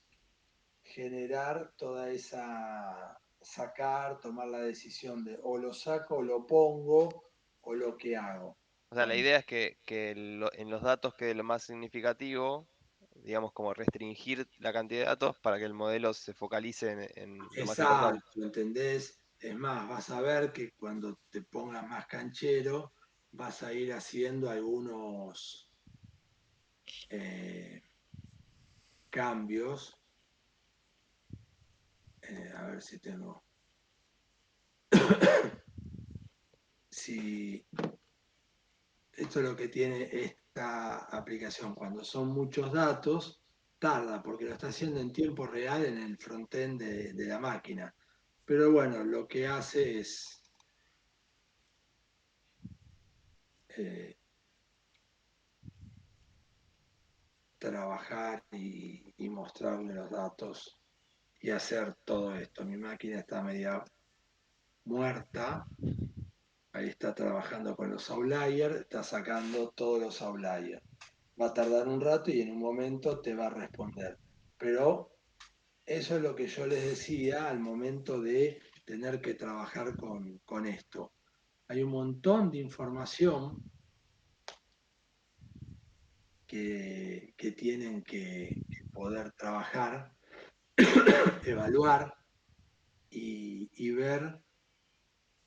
generar toda esa, sacar, tomar la decisión de o lo saco o lo pongo o lo que hago. O sea, la Con, idea es que en los datos quede lo más significativo, digamos, como restringir la cantidad de datos para que el modelo se focalice en lo más importante. exacto, ¿entendés? Es más, vas a ver que cuando te pongas más canchero, vas a ir haciendo algunos eh, cambios. A ver si tengo. Si esto es lo que tiene esta aplicación. Cuando son muchos datos, tarda porque lo está haciendo en tiempo real en el frontend de la máquina. Pero bueno, lo que hace es trabajar y mostrarle los datos y hacer todo esto. Mi máquina está media muerta, ahí está trabajando con los outliers, está sacando todos los outliers. Va a tardar un rato y en un momento te va a responder. Pero eso es lo que yo les decía al momento de tener que trabajar con esto. Hay un montón de información que tienen que poder trabajar, evaluar y ver.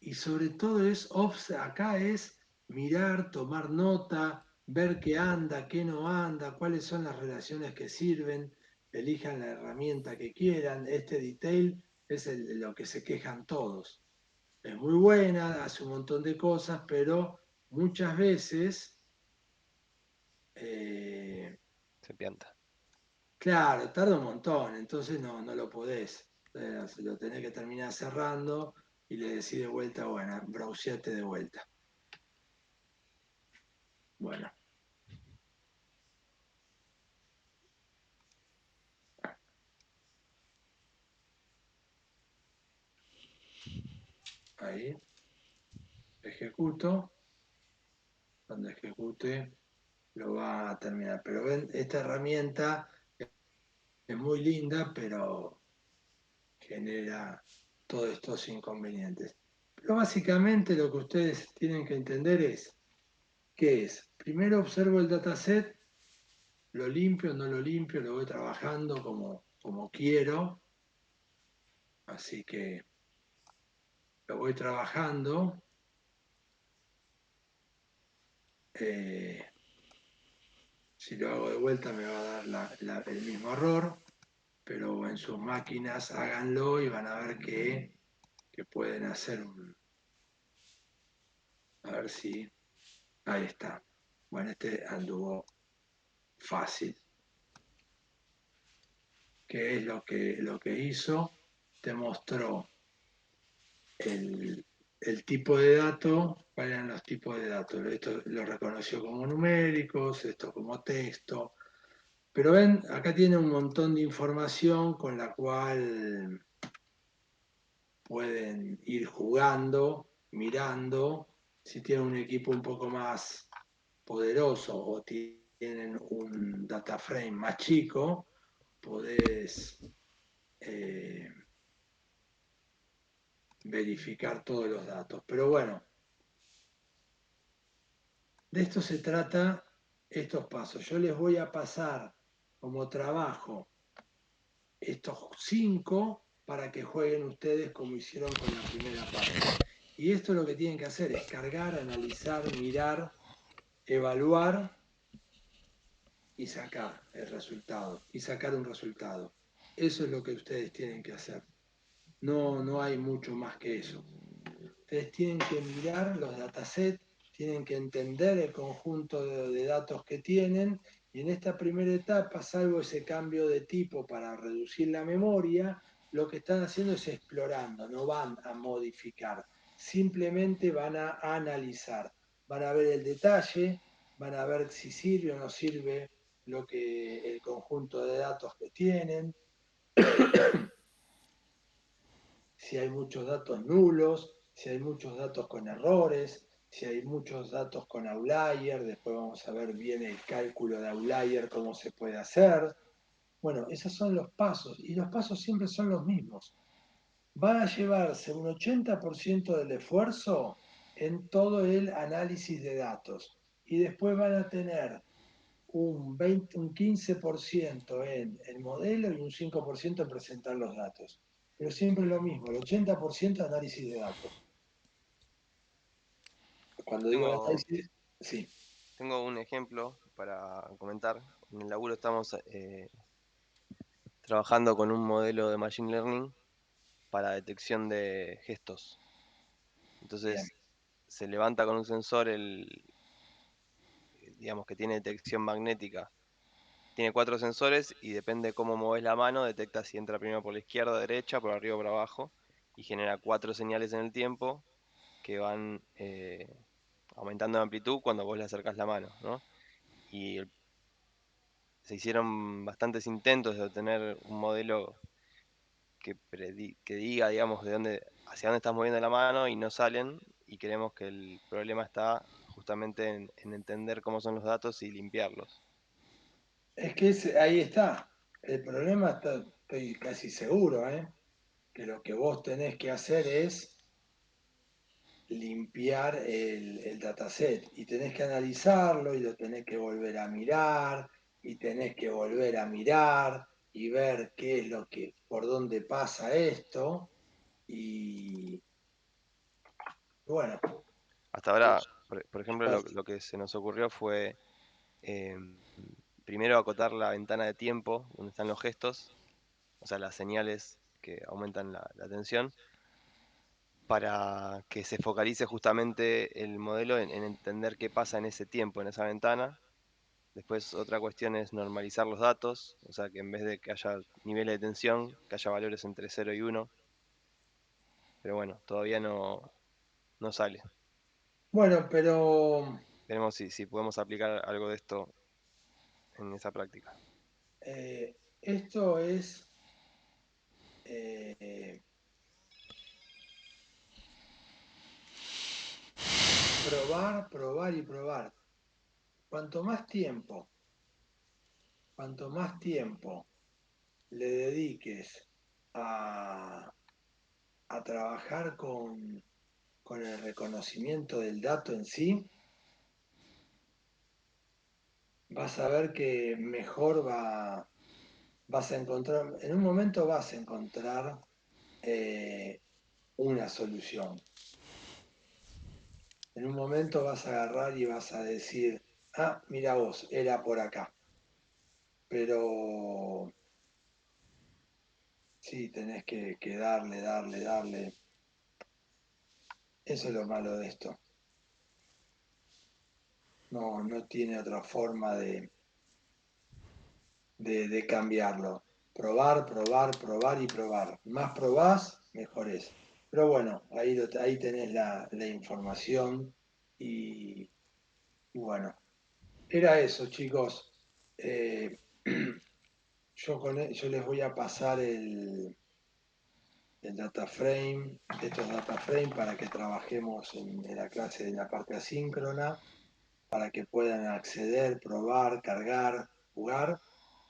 Y sobre todo acá es mirar, tomar nota, ver qué anda, qué no anda, cuáles son las relaciones que sirven, elijan la herramienta que quieran. Este detail es lo que se quejan todos. Es muy buena, hace un montón de cosas, pero muchas veces, eh, Se pianta. claro, tarda un montón, entonces no lo podés. Lo tenés que terminar cerrando y le decís de vuelta, bueno, browseate de vuelta. Bueno, ahí ejecuto. Cuando ejecute lo va a terminar. Pero ven, esta herramienta es muy linda, pero genera todos estos inconvenientes. Pero básicamente lo que ustedes tienen que entender es, ¿qué es? Primero observo el dataset, lo limpio, no lo limpio, lo voy trabajando como quiero, así que lo voy trabajando. Si lo hago de vuelta me va a dar el mismo error, pero en sus máquinas háganlo y van a ver que pueden hacer un... A ver si... Ahí está. Bueno, este anduvo fácil. ¿Qué es lo que hizo? Te mostró el tipo de dato, cuáles eran los tipos de datos. Esto lo reconoció como numéricos, esto como texto. Pero ven, acá tiene un montón de información con la cual pueden ir jugando, mirando. Si tienen un equipo un poco más poderoso o tienen un data frame más chico, podés verificar todos los datos. Pero bueno, de esto se trata estos pasos. Yo les voy a pasar como trabajo estos 5 para que jueguen ustedes como hicieron con la primera parte. Y esto lo que tienen que hacer es cargar, analizar, mirar, evaluar y sacar el resultado, y sacar un resultado. Eso es lo que ustedes tienen que hacer. No hay mucho más que eso. Ustedes tienen que mirar los datasets, tienen que entender el conjunto de datos que tienen, y en esta primera etapa, salvo ese cambio de tipo para reducir la memoria, lo que están haciendo es explorando, no van a modificar, simplemente van a analizar, van a ver el detalle, van a ver si sirve o no sirve el conjunto de datos que tienen, si hay muchos datos nulos, si hay muchos datos con errores, si hay muchos datos con outlier, después vamos a ver bien el cálculo de outlier, cómo se puede hacer. Bueno, esos son los pasos, y los pasos siempre son los mismos. Van a llevarse un 80% del esfuerzo en todo el análisis de datos, y después van a tener un 15% en el modelo y un 5% en presentar los datos. Pero siempre lo mismo, el 80% análisis de datos. Cuando digo Tengo, análisis, sí, tengo un ejemplo para comentar. En el laburo estamos trabajando con un modelo de Machine Learning para detección de gestos. bien. Entonces se levanta con un sensor digamos que tiene detección magnética. Tiene 4 sensores y depende cómo mueves la mano, detecta si entra primero por la izquierda, derecha, por arriba o por abajo, y genera 4 señales en el tiempo que van aumentando de amplitud cuando vos le acercás la mano, ¿no? Y se hicieron bastantes intentos de obtener un modelo que diga, digamos, hacia dónde estás moviendo la mano y no salen, y creemos que el problema está justamente en entender cómo son los datos y limpiarlos. Es que ahí está. El problema está, estoy casi seguro, que lo que vos tenés que hacer es limpiar el dataset y tenés que analizarlo y lo tenés que volver a mirar y tenés que volver a mirar y ver qué es lo que, por dónde pasa esto y bueno, Hasta ahora, por ejemplo, bueno, lo que se nos ocurrió fue em, primero acotar la ventana de tiempo donde están los gestos, o sea, las señales que aumentan la atención, para que se focalice justamente el modelo en entender qué pasa en ese tiempo, en esa ventana. Después otra cuestión es normalizar los datos, o sea, que en vez de que haya niveles de tensión, que haya valores entre 0 y 1. Pero bueno, todavía no sale. bueno, pero Veremos si podemos aplicar algo de esto en esa práctica. esto es eh, probar, probar y probar. cuanto más tiempo le dediques a trabajar con el reconocimiento del dato en sí, vas a ver que mejor vas a encontrar, en un momento vas a encontrar una solución. En un momento vas a agarrar y vas a decir, ah, mira vos, era por acá. Pero sí, tenés que darle. Eso es lo malo de esto. No tiene otra forma de cambiarlo. Probar y probar. Más probás, mejor es. Pero bueno, ahí tenés la información y bueno, era eso, chicos. Yo les voy a pasar el data frame, estos data frame para que trabajemos en la clase de la parte asíncrona, para que puedan acceder, probar, cargar, jugar.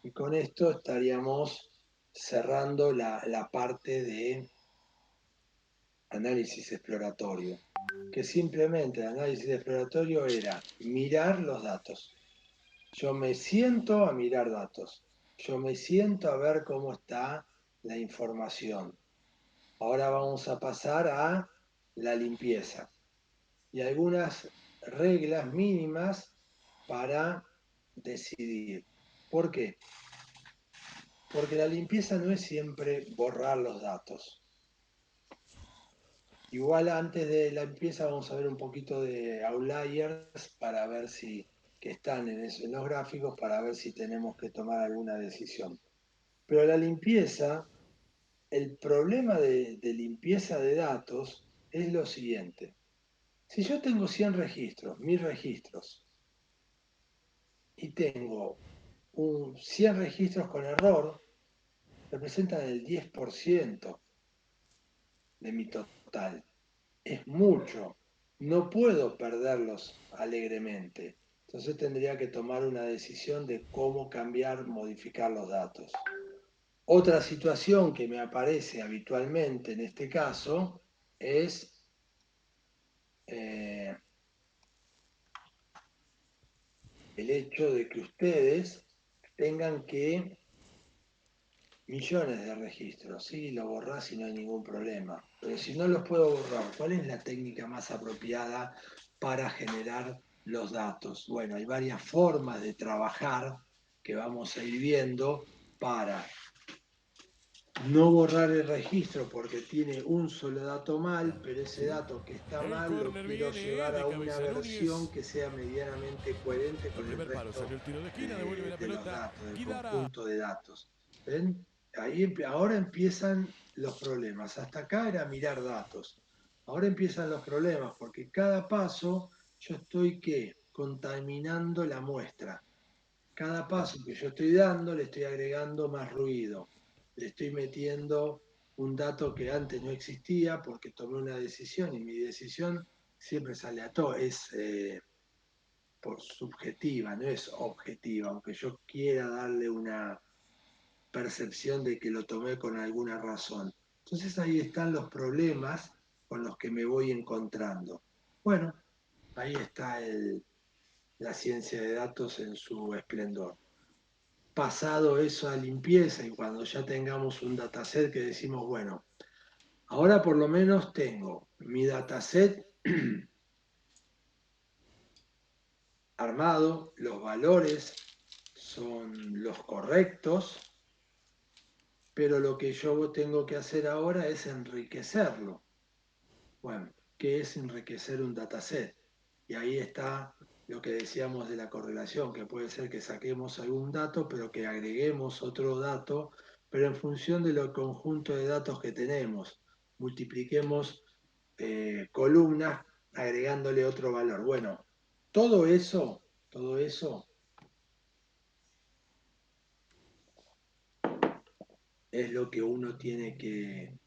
Y con esto estaríamos cerrando la parte de análisis exploratorio, que simplemente el análisis exploratorio era mirar los datos. Yo me siento a mirar datos, yo me siento a ver cómo está la información. Ahora vamos a pasar a la limpieza y algunas reglas mínimas para decidir. ¿Por qué? Porque la limpieza no es siempre borrar los datos. Igual antes de la limpieza vamos a ver un poquito de outliers para ver si que están en los gráficos para ver si tenemos que tomar alguna decisión. Pero la limpieza, el problema de limpieza de datos es lo siguiente. Si yo tengo 100 registros, 1000 registros, y tengo 100 registros con error, representan el 10% de mi total. Es mucho. No puedo perderlos alegremente. Entonces tendría que tomar una decisión de cómo cambiar, modificar los datos. Otra situación que me aparece habitualmente en este caso es el hecho de que ustedes tengan que millones de registros, sí, lo borrás y no hay ningún problema. Pero si no los puedo borrar, ¿cuál es la técnica más apropiada para generar los datos? Bueno, hay varias formas de trabajar que vamos a ir viendo para no borrar el registro porque tiene un solo dato mal, pero ese dato que está mal lo quiero llevar a una versión que sea medianamente coherente con el resto de los datos, del conjunto de datos. ¿Ven? Ahora empiezan los problemas. Hasta acá era mirar datos. Ahora empiezan los problemas porque cada paso yo estoy contaminando la muestra. Cada paso que yo estoy dando le estoy agregando más ruido. Le estoy metiendo un dato que antes no existía porque tomé una decisión y mi decisión siempre es aleatoria, es por subjetiva, no es objetiva, aunque yo quiera darle una percepción de que lo tomé con alguna razón. Entonces ahí están los problemas con los que me voy encontrando. Bueno, ahí está la ciencia de datos en su esplendor. Pasado eso a limpieza y cuando ya tengamos un dataset que decimos, bueno, ahora por lo menos tengo mi dataset armado, los valores son los correctos, pero lo que yo tengo que hacer ahora es enriquecerlo. Bueno, ¿qué es enriquecer un dataset? Y ahí está lo que decíamos de la correlación, que puede ser que saquemos algún dato, pero que agreguemos otro dato, pero en función de lo conjunto de datos que tenemos. Multipliquemos columnas agregándole otro valor. Bueno, todo eso es lo que uno tiene que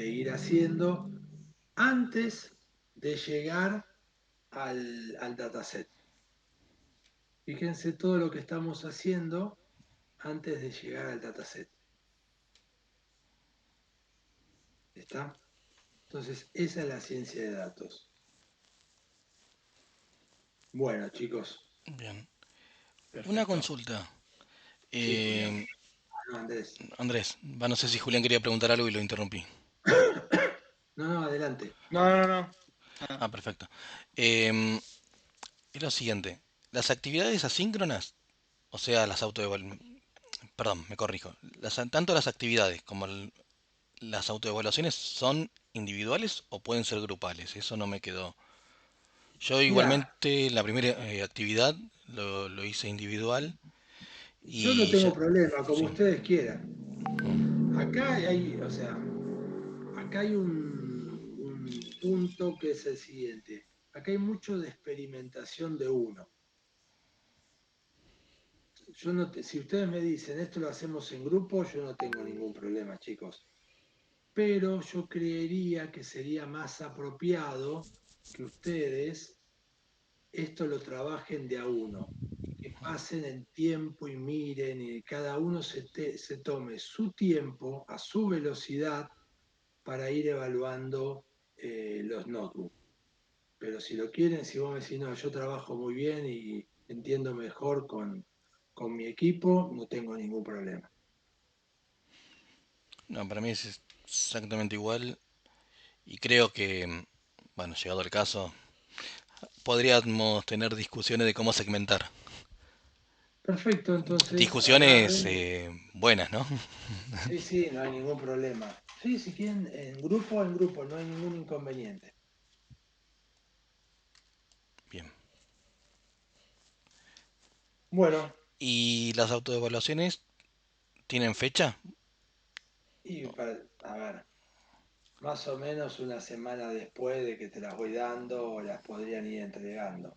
ir haciendo antes de llegar al dataset. Fíjense todo lo que estamos haciendo antes de llegar al dataset. ¿Está? Entonces, esa es la ciencia de datos. Bueno, chicos. Bien. Perfecto. Una consulta. Sí, Julián. No, Andrés. Andrés, no sé si Julián quería preguntar algo y lo interrumpí. No, adelante. No. Ah, perfecto. Es lo siguiente. Las actividades asíncronas, o sea, las perdón, me corrijo. Tanto las actividades como las autoevaluaciones son individuales o pueden ser grupales. Eso no me quedó. Yo Mira, igualmente la primera actividad lo hice individual yo no y tengo ya... problema, como Sí. ustedes quieran. Acá hay, o sea, acá hay un punto que es el siguiente. Acá hay mucho de experimentación de uno. Yo no si ustedes me dicen esto lo hacemos en grupo, yo no tengo ningún problema, chicos. Pero yo creería que sería más apropiado que ustedes esto lo trabajen de a uno, que pasen el tiempo y miren y cada uno se tome su tiempo a su velocidad para ir evaluando los notebooks. Pero si lo quieren, si vos me decís, no, yo trabajo muy bien y entiendo mejor con mi equipo, no tengo ningún problema. No, para mí es exactamente igual y creo que, bueno, llegado el caso, podríamos tener discusiones de cómo segmentar. Perfecto, entonces Discusiones agarren. buenas, ¿no? Sí, sí, no hay ningún problema. Sí, si quieren, en grupo, no hay ningún inconveniente. Bien. Bueno, ¿Y las autoevaluaciones tienen fecha? y para, a ver, más o menos una semana después de que te las voy dando, las podrían ir entregando.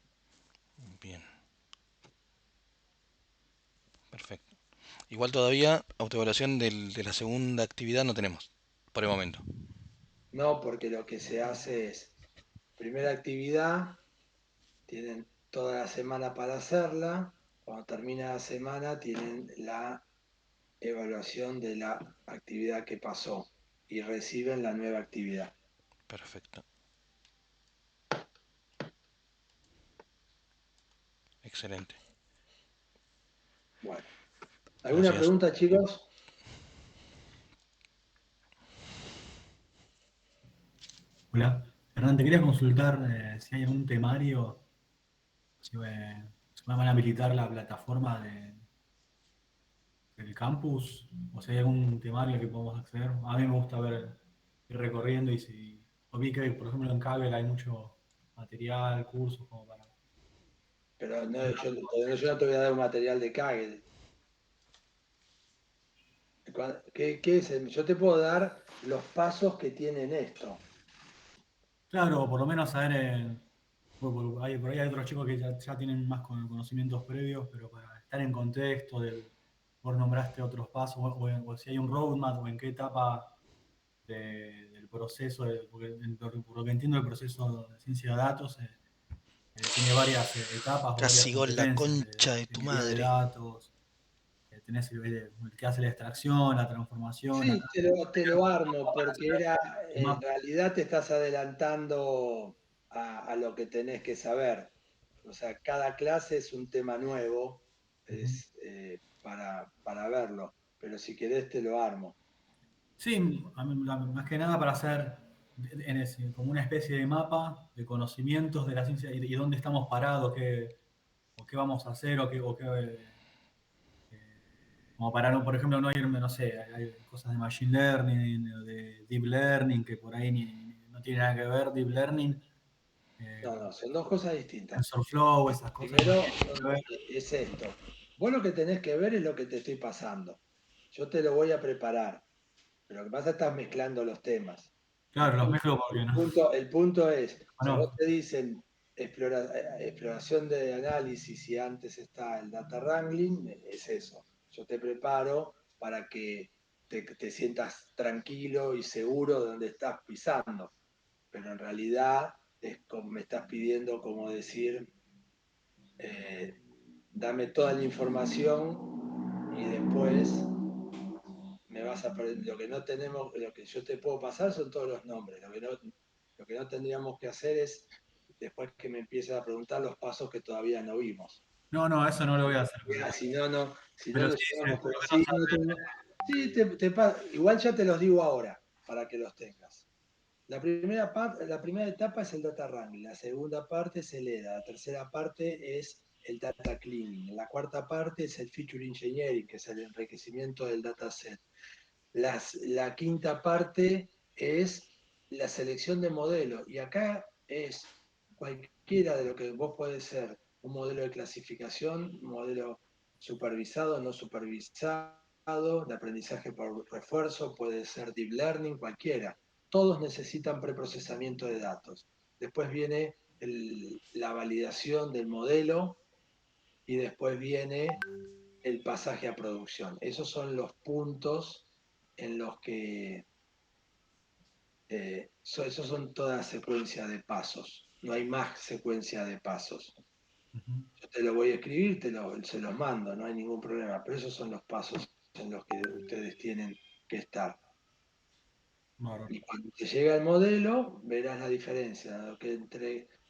Bien, perfecto. Igual todavía autoevaluación de la segunda actividad no tenemos, por el momento. No, porque lo que se hace es, primera actividad, tienen toda la semana para hacerla, cuando termina la semana tienen la evaluación de la actividad que pasó y reciben la nueva actividad. Perfecto. Excelente. Bueno, ¿alguna Gracias. pregunta, chicos? Hola, Hernán, te quería consultar si hay algún temario, si me van a habilitar la plataforma del campus, o si hay algún temario que podamos acceder. A mí me gusta ver, ir recorriendo y si, o vi que, por ejemplo, en Kaggle hay mucho material, cursos como para... Pero no, yo no te voy a dar un material de Kaggle. ¿Qué es yo te puedo dar los pasos que tienen esto. Claro, por lo menos saber, por ahí hay otros chicos que ya tienen más conocimientos previos, pero para estar en contexto, vos nombraste otros pasos, o si hay un roadmap, o en qué etapa del proceso, porque por lo que entiendo el proceso de ciencia de datos tiene varias etapas o varias Casi gol la competencias concha de de tu minería de madre. datos, tenés el que hace la extracción, la transformación, Sí, te lo armo, porque en demás. realidad te estás adelantando a lo que tenés que saber. O sea, cada clase es un tema nuevo para verlo, pero si querés te lo armo. Sí, más que nada para hacer como una especie de mapa de conocimientos de la ciencia y dónde estamos parados, o qué vamos a hacer, como para, por ejemplo, no irme, no sé, hay cosas de machine learning, o de deep learning, que por ahí no tiene nada que ver, deep learning, eh, No, no, son dos cosas distintas. TensorFlow, esas cosas no Primero tienen que ver. es esto. Vos lo que tenés que ver es lo que te estoy pasando. Yo te lo voy a preparar, pero lo que pasa es que estás mezclando los temas. El Claro, los punto, mezclo el porque no punto, el punto es, si vos conozco. te dicen exploración de análisis y antes está el data wrangling, es eso. Yo te preparo para que te sientas tranquilo y seguro de dónde estás pisando, pero en realidad me estás pidiendo como decir, eh, dame toda la información y después me vas a perder. Lo que no tenemos, lo que yo te puedo pasar son todos los nombres. Lo que no tendríamos que hacer es, después que me empieces a preguntar los pasos que todavía no vimos. No, eso no lo voy a hacer. Si no lo Pero sí, llevamos, pero lo que sí, no sí, igual ya te los digo ahora, para que los tengas. La primera etapa es el data wrangling, la segunda parte es el EDA, la tercera parte es el data cleaning, la cuarta parte es el feature engineering, que es el enriquecimiento del dataset. La quinta parte es la selección de modelos, y acá es cualquiera de lo que vos podés ser, un modelo de clasificación, un modelo supervisado, no supervisado, de aprendizaje por refuerzo, puede ser deep learning, cualquiera. Todos necesitan preprocesamiento de datos. Después viene la validación del modelo y después viene el pasaje a producción. Esos son los puntos en los que esos son toda secuencia de pasos. No hay más secuencia de pasos. Yo te lo voy a escribir, se los mando, no hay ningún problema. Pero esos son los pasos en los que ustedes tienen que estar. Y cuando te llega el modelo, verás la diferencia.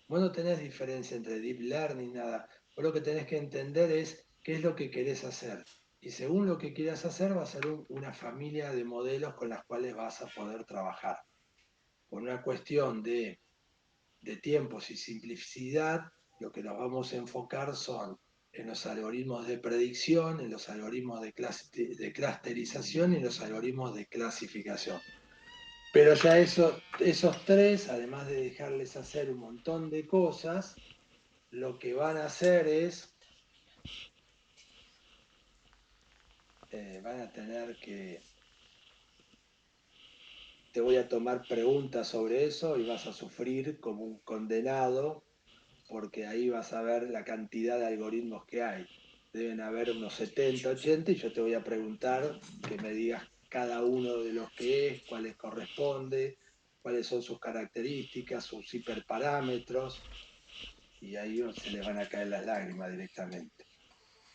Vos no tenés diferencia entre deep learning, nada. Vos lo que tenés que entender es qué es lo que querés hacer. Y según lo que quieras hacer, va a ser una familia de modelos con las cuales vas a poder trabajar. Por una cuestión de tiempos y simplicidad, lo que nos vamos a enfocar son en los algoritmos de predicción, en los algoritmos de clusterización y en los algoritmos de clasificación. Pero ya esos tres, además de dejarles hacer un montón de cosas, lo que van a hacer es, van a tener que, te voy a tomar preguntas sobre eso y vas a sufrir como un condenado, porque ahí vas a ver la cantidad de algoritmos que hay. Deben haber unos 70, 80 y yo te voy a preguntar que me digas cada uno de los que es, cuáles corresponde, cuáles son sus características, sus hiperparámetros, y ahí se les van a caer las lágrimas directamente,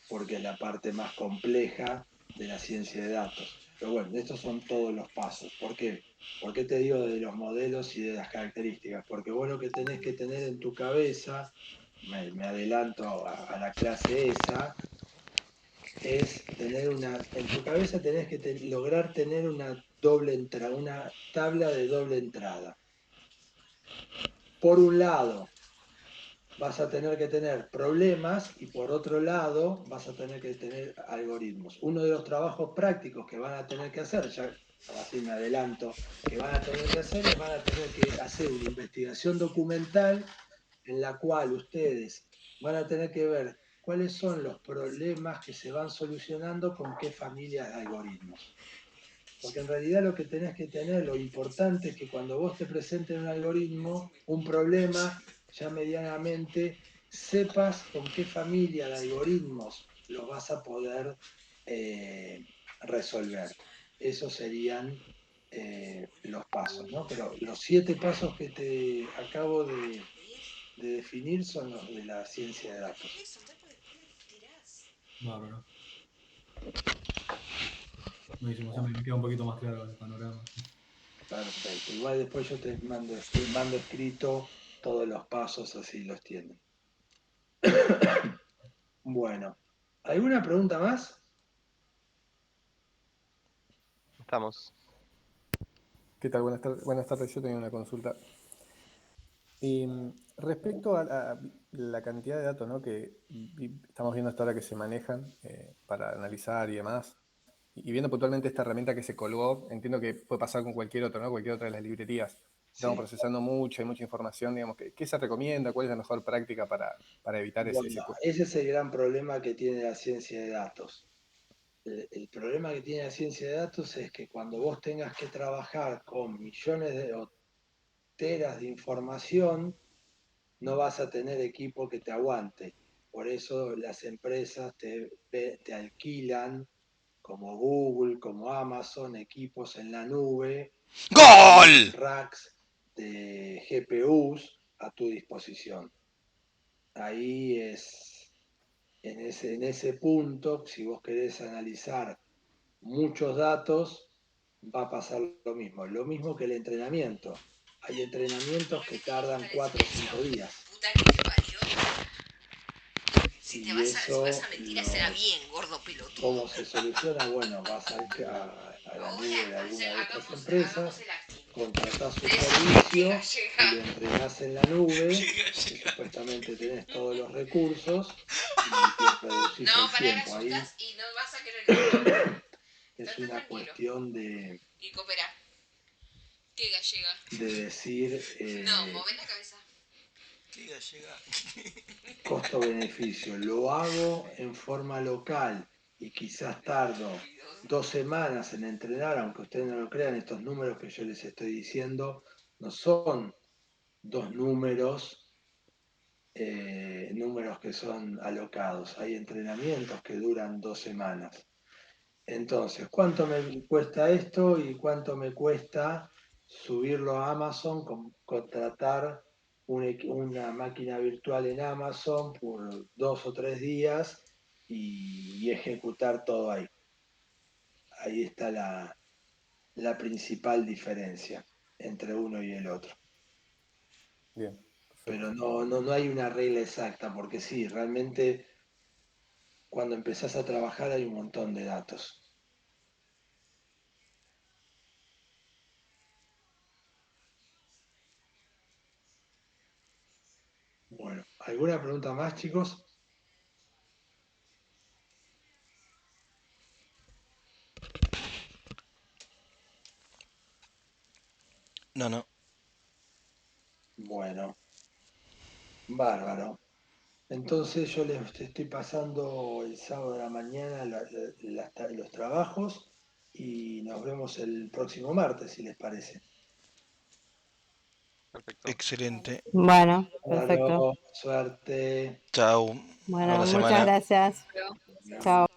porque es la parte más compleja de la ciencia de datos. Pero bueno, estos son todos los pasos. ¿Por qué? ¿Por qué te digo de los modelos y de las características? Porque vos lo que tenés que tener en tu cabeza, me adelanto a la clase esa, es en tu cabeza tenés que lograr tener una una tabla de doble entrada. Por un lado, vas a tener que tener problemas y por otro lado vas a tener que tener algoritmos. Uno de los trabajos prácticos que van a tener que hacer, ya así me adelanto, que van a tener que hacer es van a tener que hacer una investigación documental en la cual ustedes van a tener que ver cuáles son los problemas que se van solucionando con qué familias de algoritmos. Porque en realidad lo que tenés que tener, lo importante es que cuando vos te presenten un algoritmo, un problema, ya medianamente sepas con qué familia de algoritmos lo vas a poder resolver. Esos serían los pasos, ¿no? Pero los 7 pasos que te acabo de definir son los de la ciencia de datos. Bárbaro. Buenísimo, ya me queda un poquito más claro el panorama. Perfecto. Igual después yo te mando escrito todos los pasos, así los tienen. Bueno, ¿alguna pregunta más? Estamos. ¿Qué tal? Buenas tardes. Yo tenía una consulta. Respecto a la cantidad de datos, ¿no? que estamos viendo hasta ahora que se manejan para analizar y demás, y viendo puntualmente esta herramienta que se colgó, entiendo que puede pasar con cualquier otro, ¿no? Cualquier otra de las librerías. Estamos procesando mucha información, digamos. ¿Qué se recomienda? ¿Cuál es la mejor práctica para evitar ese Bueno, ese es el gran problema que tiene la ciencia de datos. El problema que tiene la ciencia de datos es que cuando vos tengas que trabajar con millones de teras de información, no vas a tener equipo que te aguante. Por eso las empresas te alquilan, como Google, como Amazon, equipos en la nube, ¡Gol! racks de GPUs a tu disposición. Ahí es en ese punto, si vos querés analizar muchos datos, va a pasar lo mismo. Lo mismo que el entrenamiento. Hay entrenamientos que tardan 4 o 5 días. Puta que te parió. Si Y te vas eso, a mentir, será bien, gordo pelotudo. ¿cómo se soluciona? Bueno, vas a la nube de alguna de estas empresas, contratás su servicio, lo entrenás en la nube, que supuestamente tenés todos los recursos y reducís No, el para tiempo. las Ahí justas y no vas a querer. es una cuestión de Y cooperar. ¿Qué gallega? decir No, mover la cabeza. ¿Qué gallega? costo-beneficio. Lo hago en forma local y quizás tardo 2 semanas en entrenar, aunque ustedes no lo crean, estos números que yo les estoy diciendo no son 2 números que son alocados. Hay entrenamientos que duran 2 semanas. Entonces, ¿cuánto me cuesta esto y cuánto me cuesta subirlo a Amazon, contratar una máquina virtual en Amazon por 2 o 3 días y ejecutar todo ahí? Ahí está la principal diferencia entre uno y el otro. Bien, Pero perfecto. no hay una regla exacta, porque sí, realmente cuando empezás a trabajar hay un montón de datos. Bueno, ¿alguna pregunta más, chicos? No, no. Bueno, bárbaro. Entonces yo les estoy pasando el sábado de la mañana los trabajos y nos vemos el próximo martes, si les parece. Perfecto. Excelente. Bueno, perfecto. Bueno, suerte. Chau. Bueno, Buena muchas semana. gracias. Chao.